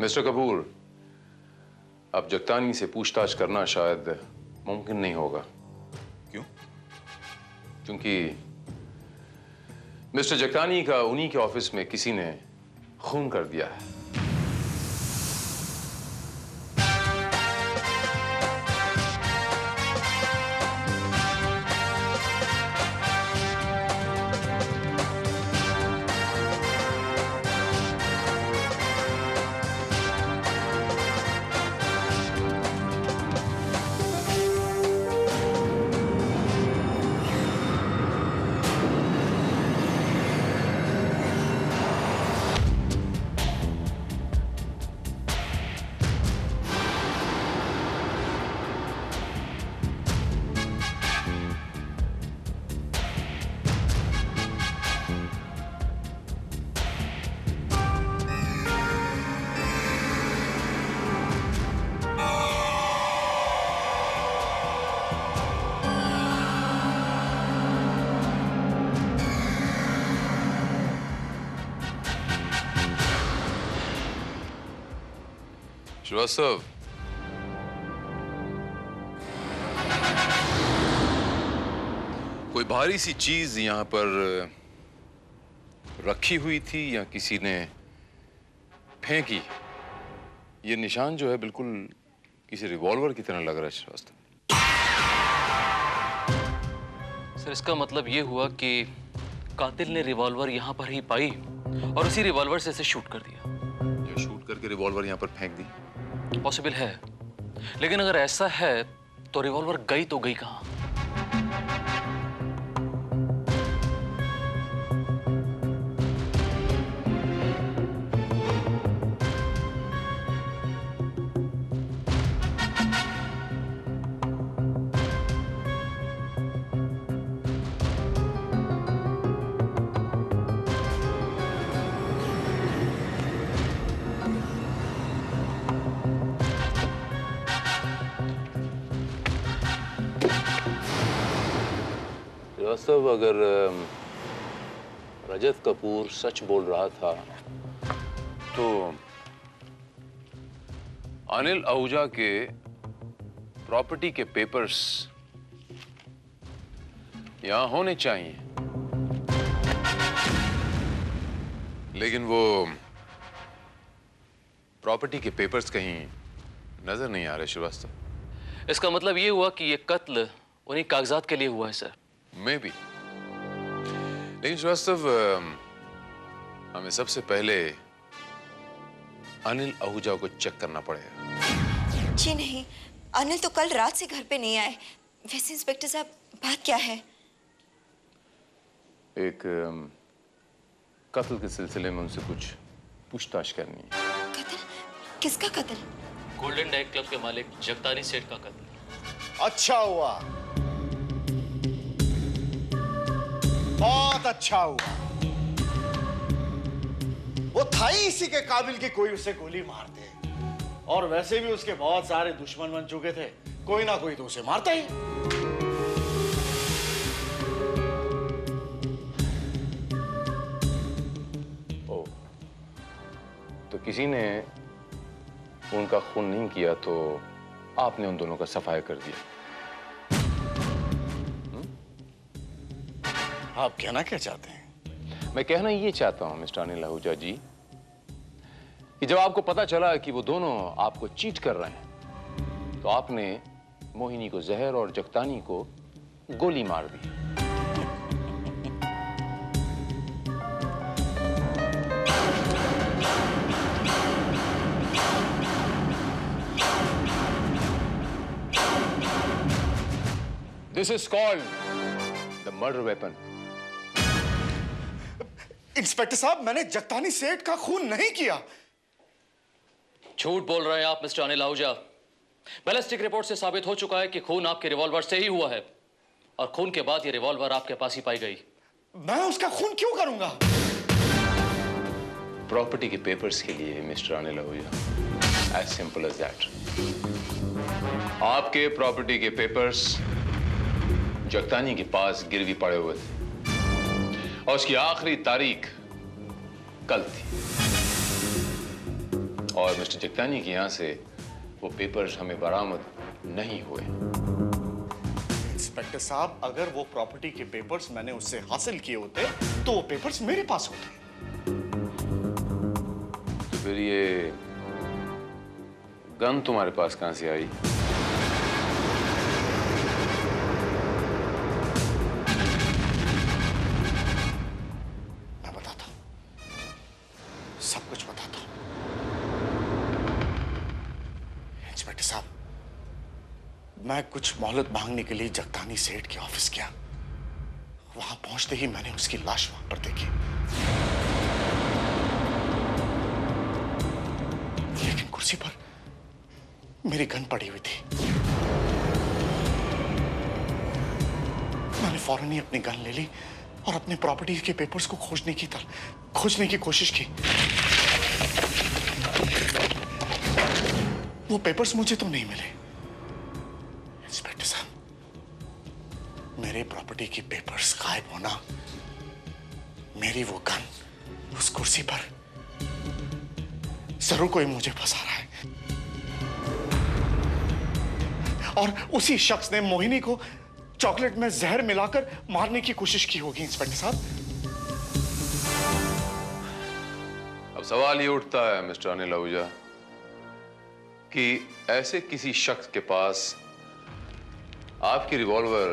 मिस्टर कपूर, अब जगतानी से पूछताछ करना शायद मुमकिन नहीं होगा। क्यों? क्योंकि मिस्टर जगतानी का उन्हीं के ऑफिस में किसी ने खून कर दिया है। श्रीवास्तव, कोई भारी सी चीज यहां पर रखी हुई थी या किसी ने फेंकी? ये निशान जो है बिल्कुल किसी रिवॉल्वर की तरह लग रहा है श्रीवास्तव। सर, इसका मतलब ये हुआ कि कातिल ने रिवॉल्वर यहां पर ही पाई और उसी रिवॉल्वर से इसे शूट कर दिया। या शूट करके रिवॉल्वर यहां पर फेंक दी? पॉसिबल है, लेकिन अगर ऐसा है तो रिवॉल्वर गई तो गई कहां? श्रीवास्तव, अगर रजत कपूर सच बोल रहा था तो अनिल आहूजा के प्रॉपर्टी के पेपर्स यहां होने चाहिए, लेकिन वो प्रॉपर्टी के पेपर्स कहीं नजर नहीं आ रहे श्रीवास्तव। इसका मतलब ये हुआ कि ये कत्ल उन्हीं कागजात के लिए हुआ है सर। मे बी, लेकिन श्रीवास्तव हमें सबसे पहले अनिल आहूजा को चेक करना पड़ेगा। जी नहीं, अनिल तो कल रात से घर पे नहीं आए। वैसे इंस्पेक्टर साहब, बात क्या है? एक कत्ल के सिलसिले में उनसे कुछ पूछताछ करनी है। कत्ल? किसका कत्ल? गोल्डन डाइट क्लब के मालिक जगतानी सेठ का कत्ल। अच्छा हुआ, बहुत अच्छा हुआ। वो था ही इसी के काबिल कि कोई उसे गोली मार दे, और वैसे भी उसके बहुत सारे दुश्मन बन चुके थे, कोई ना कोई तो उसे मारता ही। ओ, तो किसी ने उनका खून नहीं किया तो आपने उन दोनों का सफाया कर दिया। आप कहना क्या चाहते हैं? मैं कहना ये चाहता हूं मिस्टर अनिल आहूजा जी कि जब आपको पता चला कि वो दोनों आपको चीट कर रहे हैं तो आपने मोहिनी को जहर और जगतानी को गोली मार दी। This is called the murder weapon. Inspector साहब, मैंने जगतानी सेठ का खून नहीं किया। झूठ बोल रहे हैं आप mister Anil Ahuja. Ballistic report से साबित हो चुका है कि खून आपके रिवॉल्वर से ही हुआ है और खून के बाद ये रिवॉल्वर आपके पास ही पाई गई। मैं उसका खून क्यों करूंगा? प्रॉपर्टी के पेपर्स के लिए mister Anil Ahuja, as simple as that. आपके प्रॉपर्टी के पेपर्स जगतानी के पास गिरवी पड़े हुए थे और उसकी आखिरी तारीख कल थी और मिस्टर जगतानी के यहां से वो पेपर्स हमें बरामद नहीं हुए। इंस्पेक्टर साहब, अगर वो प्रॉपर्टी के पेपर्स मैंने उससे हासिल किए होते तो वो पेपर्स मेरे पास होते। तो फिर ये गन तुम्हारे पास कहां से आई? मैं बताता हूं, सब कुछ बताता हूं। इंस्पेक्टर साहब, मैं कुछ मोहलत मांगने के लिए जगतानी सेठ के ऑफिस गया। वहां पहुंचते ही मैंने उसकी लाश वहां पर देखी, लेकिन कुर्सी पर मेरी गन पड़ी हुई थी। मैंने फौरन ही अपनी गन ले ली और अपने प्रॉपर्टी के पेपर्स को खोजने की कोशिश की। वो पेपर्स मुझे तो नहीं मिले। इंस्पेक्टर साहब, मेरे प्रॉपर्टी की पेपर्स गायब होना, मेरी वो गन उस कुर्सी पर, जरूर कोई मुझे फंसा रहा है। और उसी शख्स ने मोहिनी को चॉकलेट में जहर मिलाकर मारने की कोशिश की होगी। इंस्पेक्टर साहब, अब सवाल ये उठता है मिस्टर अनिल आहूजा कि ऐसे किसी शख्स के पास आपकी रिवॉल्वर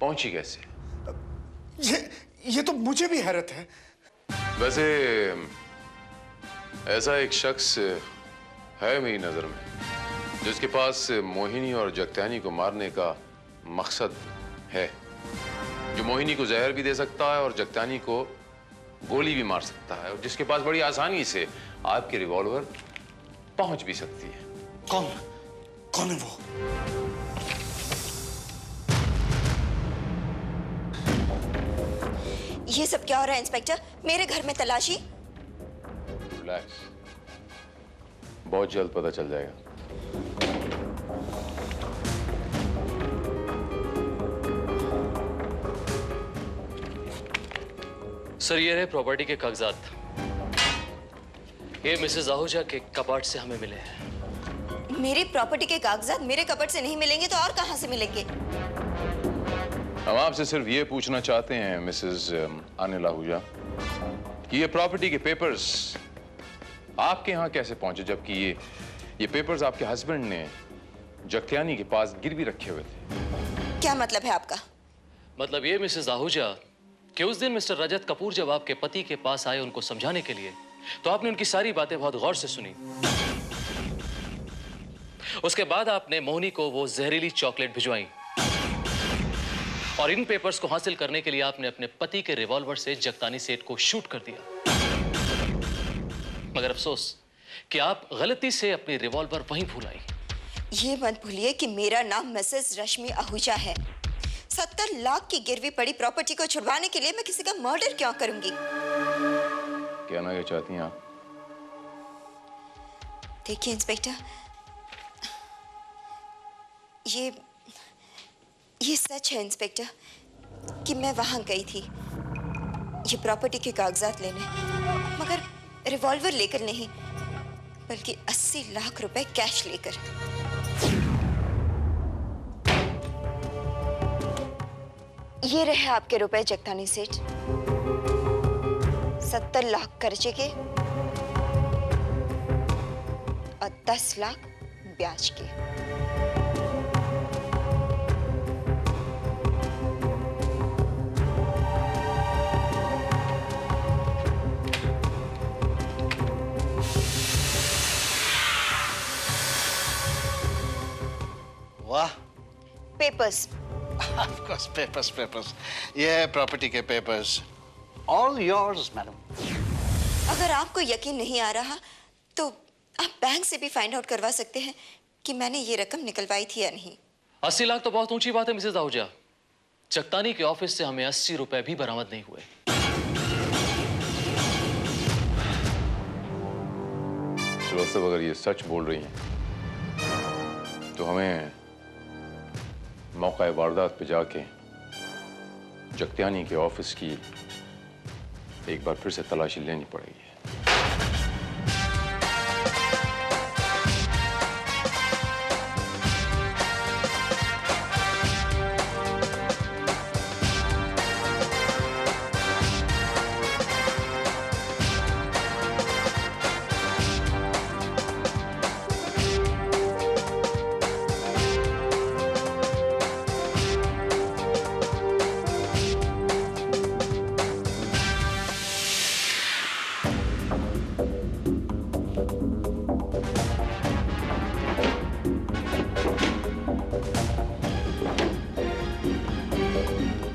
पहुंची कैसे? ये तो मुझे भी हैरत है। वैसे ऐसा एक शख्स है मेरी नजर में जिसके पास मोहिनी और जगतानी को मारने का मकसद है, जो मोहिनी को जहर भी दे सकता है और जगतानी को गोली भी मार सकता है और जिसके पास बड़ी आसानी से आपकी रिवॉल्वर पहुंच भी सकती है। कौन है वो? ये सब क्या हो रहा है इंस्पेक्टर? मेरे घर में तलाशी? रिलैक्स, बहुत जल्द पता चल जाएगा। सर, ये रहे प्रॉपर्टी के कागजात। ये मिसेस आहूजा के कपाट से हमें मिले हैं। मेरी प्रॉपर्टी के कागजात मेरे कपट से नहीं मिलेंगे तो और कहां से मिलेंगे? हम आपसे सिर्फ ये पूछना चाहते हैं मिसेस अनिल आहूजा कि ये प्रॉपर्टी के पेपर्स आपके यहाँ कैसे पहुंचे, जबकि ये पेपर्स आपके हस्बैंड ने जगतानी के पास गिरवी रखे हुए थे। क्या मतलब है आपका? मतलब ये मिसेस आहूजा कि उस दिन मिस्टर रजत कपूर जब आपके पति के पास आए उनको समझाने के लिए, तो आपने उनकी सारी बातें बहुत गौर से सुनी। उसके बाद आपने मोहिनी को वो जहरीली चॉकलेट भिजवाई और इन पेपर्स को हासिल करने के लिए आपने अपने पति के रिवॉल्वर से जगतानी सेठ को शूट कर दिया। मगर अफसोस कि आप गलती से अपनी रिवॉल्वर वहीं भूल आई। ये मत भूलिए कि मेरा नाम मिसेस रश्मि आहूजा है। 70 लाख की गिरवी पड़ी प्रॉपर्टी को छुड़वाने के लिए मैं किसी का मर्डर क्यों करूंगी? कहना क्या चाहती हैं आप? देखिए इंस्पेक्टर, ये सच है इंस्पेक्टर कि मैं वहां गई थी ये प्रॉपर्टी के कागजात लेने, मगर रिवॉल्वर लेकर नहीं बल्कि 80 लाख रुपए कैश लेकर। ये रहे आपके रुपए जगतानी सेठ, 70 लाख कर्जे के और 10 लाख ब्याज के। वाह, पेपर्स। Of course, papers. ये है प्रॉपर्टी के पेपर्स, ऑल योर्स मैडम। अगर आपको यकीन नहीं आ रहा तो आप बैंक से भी फाइंड आउट करवा सकते हैं कि मैंने ये रकम निकलवाई थी या नहीं। 80 लाख तो बहुत ऊंची बात है मिसेस आहूजा। जगतानी के ऑफिस से हमें 80 रुपए भी बरामद नहीं हुए। श्रीवास्तव, अगर ये सच बोल रही हैं तो हमें मौका वारदात पे जाके जगत्यानी के ऑफिस की एक बार फिर से तलाशी लेनी पड़ेगी।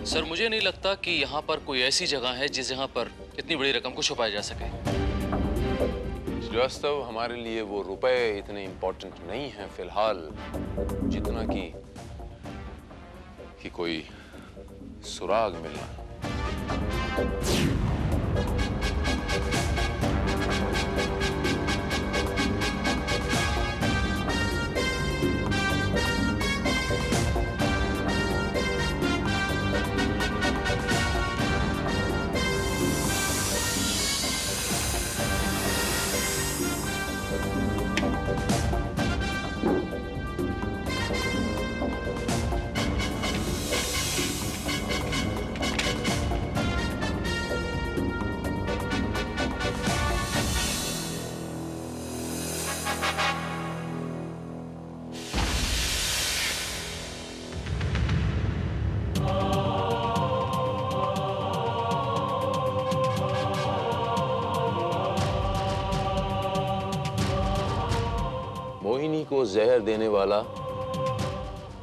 सर, मुझे नहीं लगता कि यहाँ पर कोई ऐसी जगह है जिस जगह पर इतनी बड़ी रकम को छुपाया जा सके। श्रीवास्तव, हमारे लिए वो रुपए इतने इंपॉर्टेंट नहीं हैं फिलहाल, जितना कि कोई सुराग मिलना। मोहिनी को जहर देने वाला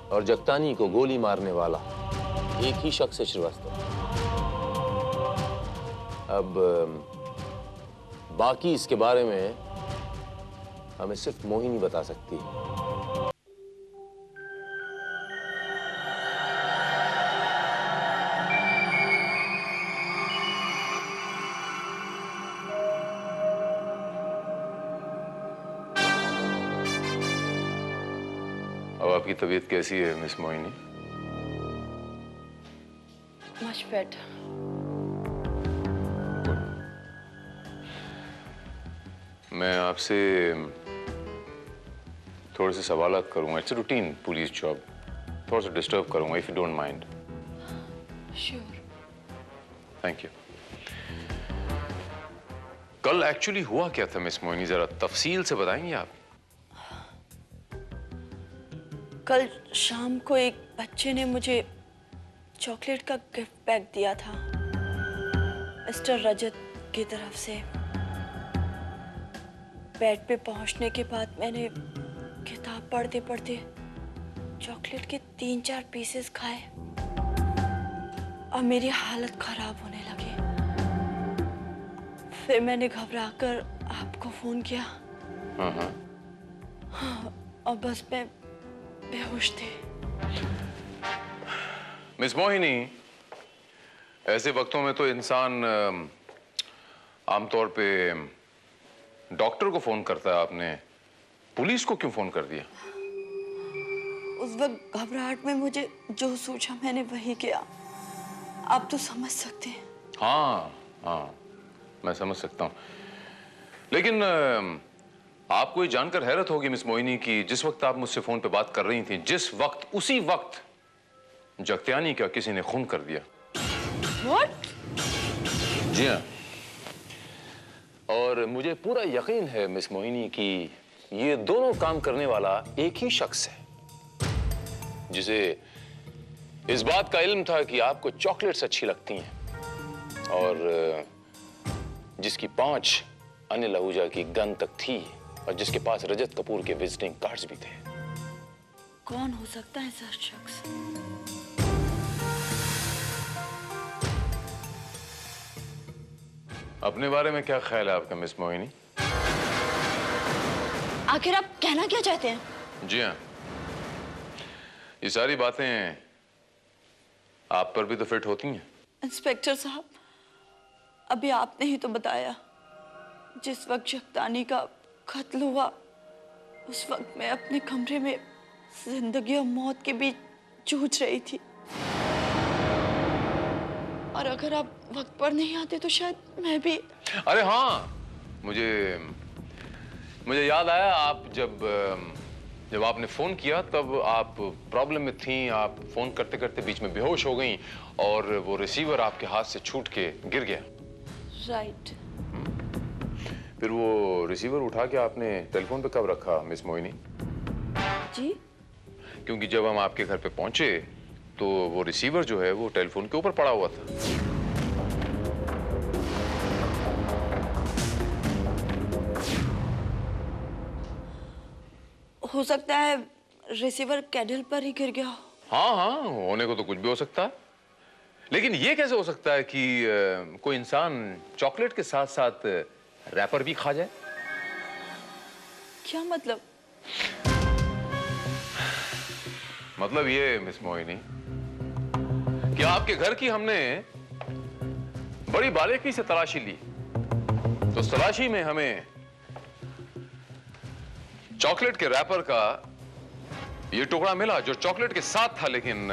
और जगतानी को गोली मारने वाला एक ही शख्स है श्रीवास्तव। अब बाकी इसके बारे में हमें सिर्फ मोहिनी बता सकती है। अब आपकी तबीयत कैसी है मिस मोहिनी? Much better. मैं आपसे थोड़े से सवाल करूंगा। It's routine police job. थोड़ा सा डिस्टर्ब करूंगा if you don't mind. Sure. Thank you. कल एक्चुअली हुआ क्या था मिस मोहिनी, जरा तफसील से बताएंगे आप? कल शाम को एक बच्चे ने मुझे चॉकलेट का गिफ्ट पैक दिया था मिस्टर रजत की तरफ से। बेड पे पहुंचने के बाद मैंने किताब पढ़ते पढ़ते चॉकलेट के 3-4 पीसेस खाए और मेरी हालत खराब होने लगी। फिर मैंने घबराकर आपको फोन किया। हाँ, और बस मैं बेहोश थे। मिस मोहिनी, ऐसे वक्तों में तो इंसान आमतौर पे डॉक्टर को फोन करता है। आपने पुलिस को क्यों फोन कर दिया? उस वक्त घबराहट में मुझे जो सोचा मैंने वही किया। आप तो समझ सकते हैं। हाँ, मैं समझ सकता हूँ। लेकिन आपको ये जानकर हैरत होगी मिस मोहिनी कि जिस वक्त आप मुझसे फोन पे बात कर रही थी, जिस वक्त उसी वक्त जगत्यानी का किसी ने खून कर दिया। What? जी हाँ। और मुझे पूरा यकीन है मिस मोहिनी कि ये दोनों काम करने वाला एक ही शख्स है, जिसे इस बात का इल्म था कि आपको चॉकलेट्स अच्छी लगती हैं और जिसकी 5 अनिल आहूजा की गन तक थी और जिसके पास रजत कपूर के विजिटिंग कार्ड्स भी थे। कौन हो सकता है ऐसा शख्स? अपने बारे में क्या ख्याल है आपका मिस मोहिनी? आखिर आप कहना क्या चाहते हैं? जी हाँ, ये सारी बातें आप पर भी तो फिट होती हैं। इंस्पेक्टर साहब, अभी आपने ही तो बताया जिस वक्त जगतानी का कत्ल हुआ उस वक्त मैं अपने कमरे में जिंदगी और मौत के बीच जूझ रही थी, और अगर आप वक्त पर नहीं आते तो शायद मैं भी। अरे हाँ, मुझे याद आया, आप जब आपने फोन किया तब आप प्रॉब्लम में थी। आप फोन करते करते बीच में बेहोश हो गई और वो रिसीवर आपके हाथ से छूट के गिर गया। राइट। फिर वो रिसीवर उठा के आपने टेलीफोन पे कब रखा मिस मोहिनी? जी? क्योंकि जब हम आपके घर पे पहुंचे तो वो रिसीवर जो है वो टेलीफोन के ऊपर पड़ा हुआ था। हो सकता है रिसीवर कैडल पर ही गिर गया हो। हाँ हाँ, होने को तो कुछ भी हो सकता है, लेकिन ये कैसे हो सकता है कि कोई इंसान चॉकलेट के साथ साथ रैपर भी खा जाए? क्या मतलब? मतलब ये मिस मोहिनी कि आपके घर की हमने बड़ी बारीकी से तलाशी ली, तो उस तलाशी में हमें चॉकलेट के रैपर का ये टुकड़ा मिला जो चॉकलेट के साथ था, लेकिन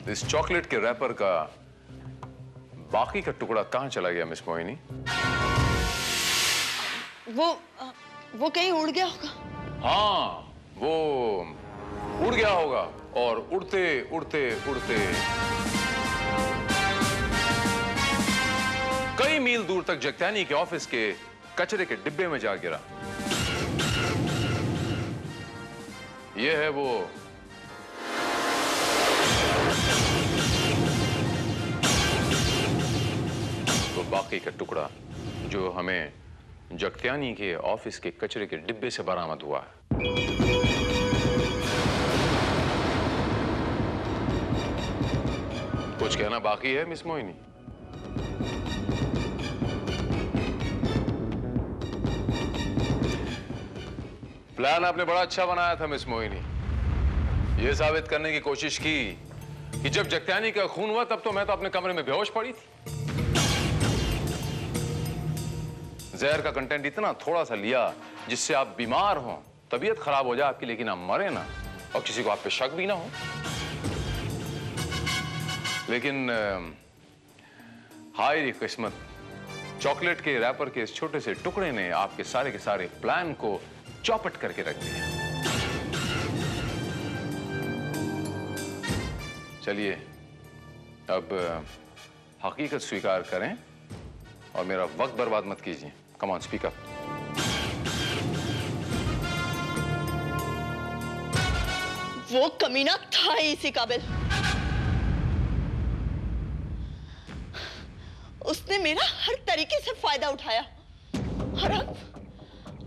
इस चॉकलेट के रैपर का बाकी का टुकड़ा कहां चला गया मिस मोहिनी? वो कहीं उड़ गया होगा। हाँ, वो उड़ गया होगा, और उड़ते उड़ते उड़ते कई मील दूर तक जगतानी के ऑफिस के कचरे के डिब्बे में जा गिरा। ये है वो बाकी का टुकड़ा जो हमें जगत्यानी के ऑफिस के कचरे के डिब्बे से बरामद हुआ है। कुछ कहना बाकी है मिस मोहिनी? प्लान आपने बड़ा अच्छा बनाया था मिस मोहिनी। यह साबित करने की कोशिश की कि जब जगत्यानी का खून हुआ तब तो मैं तो अपने कमरे में बेहोश पड़ी थी। जहर का कंटेंट इतना थोड़ा सा लिया जिससे आप बीमार हो, तबीयत खराब हो जाए आपकी, लेकिन आप मरे ना और किसी को आप पे शक भी ना हो। लेकिन हाय रे किस्मत, चॉकलेट के रैपर के इस छोटे से टुकड़े ने आपके सारे के सारे प्लान को चौपट करके रख दिया। चलिए अब हकीकत स्वीकार करें और मेरा वक्त बर्बाद मत कीजिए। Come on, speak up. वो कमीना था ही इसी काबिल। उसने मेरा हर तरीके से फायदा उठाया, और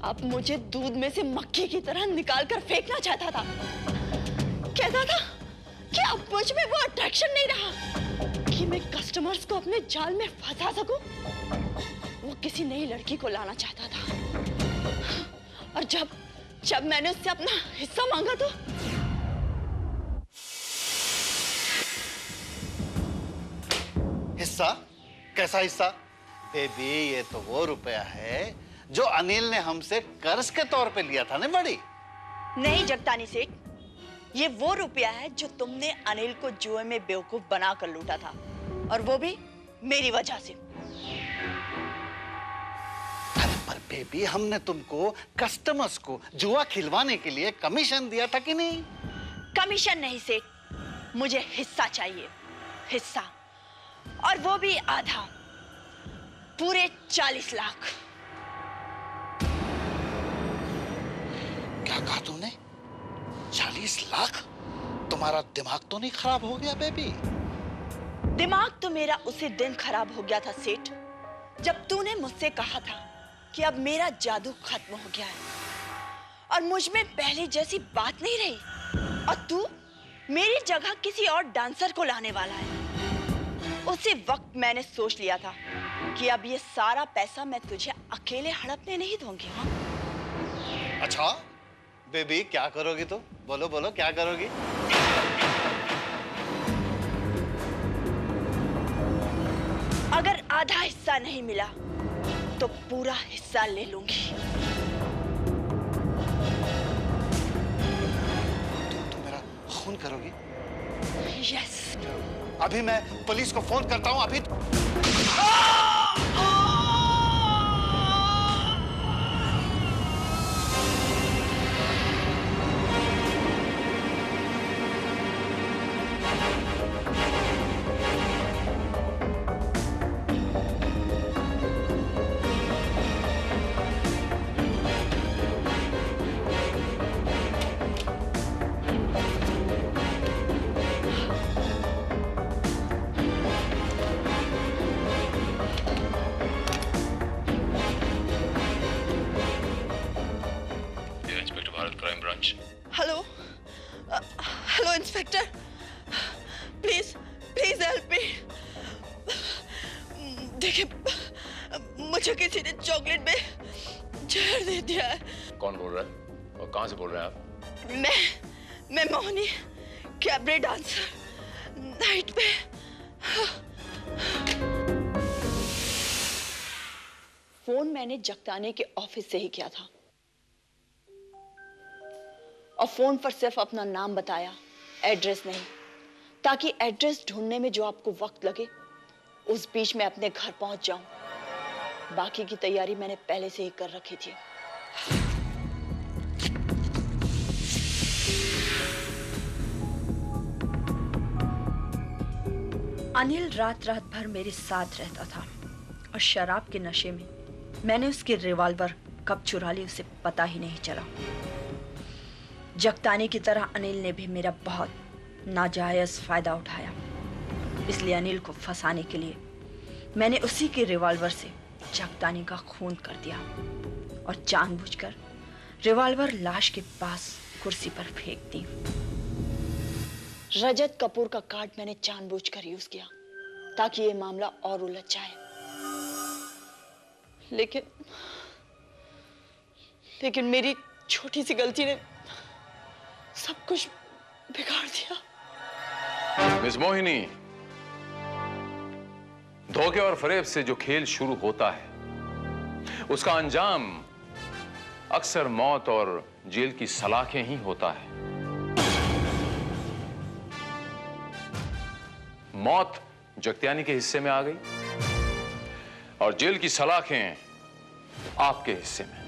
अब मुझे दूध में से मक्खी की तरह निकाल कर फेंकना चाहता था। कहता था कि अब मुझ में वो अट्रैक्शन नहीं रहा कि मैं कस्टमर्स को अपने जाल में फंसा सकूं। वो किसी नई लड़की को लाना चाहता था, और जब मैंने उससे अपना हिस्सा मांगा तो हिस्सा? कैसा हिस्सा? बेबी, ये तो वो रुपया है जो अनिल ने हमसे कर्ज के तौर पे लिया था ना बड़ी। नहीं जगतानी सेठ, ये वो रुपया है जो तुमने अनिल को जुए में बेवकूफ बनाकर लूटा था, और वो भी मेरी वजह से। अरे पर बेबी, हमने तुमको कस्टमर्स को जुआ खिलवाने के लिए कमीशन दिया था कि नहीं? कमीशन नहीं सेठ, मुझे हिस्सा चाहिए, हिस्सा, और वो भी आधा, पूरे 40 लाख। क्या कहा तुमने? 40 लाख? तुम्हारा दिमाग तो नहीं खराब हो गया बेबी? दिमाग तो मेरा उसी दिन खराब हो गया था सेठ, जब तूने मुझसे कहा था कि अब मेरा जादू खत्म हो गया है और मुझ में पहले जैसी बात नहीं रही, और मेरी जगह किसी और डांसर को लाने वाला है। उसी वक्त मैंने सोच लिया था कि अब ये सारा पैसा मैं तुझे अकेले हड़पने नहीं दूंगी। हाँ? अच्छा बेबी, क्या करोगी तुम? बोलो बोलो, क्या करोगी? अगर आधा हिस्सा नहीं मिला तो पूरा हिस्सा ले लूंगी। तुम मेरा खून करोगी? यस। अभी मैं पुलिस को फोन करता हूँ। अभी hello hello inspector, please please help me. देखिए, मुझे किसी ने चॉकलेट में जहर दे दिया है। कौन बोल रहा है और कहां से बोल रहे हैं आप? मैं मोहिनी, कैबरे डांसर, नाइट पे। फोन मैंने जगताने के ऑफिस से ही किया था और फोन पर सिर्फ अपना नाम बताया, एड्रेस नहीं, ताकि एड्रेस ढूंढने में जो आपको वक्त लगे उस बीच में अपने घर पहुंच जाऊं। बाकी की तैयारी मैंने पहले से ही कर रखी थी। अनिल रात रात भर मेरे साथ रहता था और शराब के नशे में मैंने उसकी रिवॉल्वर कब चुरा ली उसे पता ही नहीं चला। जगतानी की तरह अनिल ने भी मेरा बहुत नाजायज फायदा उठाया, इसलिए अनिल को फंसाने के लिए मैंने उसी के रिवॉल्वर से जगतानी का खून कर दिया और जानबूझकर रिवॉल्वर लाश के पास कुर्सी पर फेंक दी। रजत कपूर का कार्ड मैंने जानबूझकर यूज किया ताकि ये मामला और उलझ जाए, लेकिन मेरी छोटी सी गलती ने सब कुछ बिगाड़ दिया। मिस मोहिनी, धोखे और फरेब से जो खेल शुरू होता है उसका अंजाम अक्सर मौत और जेल की सलाखें ही होता है। मौत जगत्यानी के हिस्से में आ गई और जेल की सलाखें आपके हिस्से में।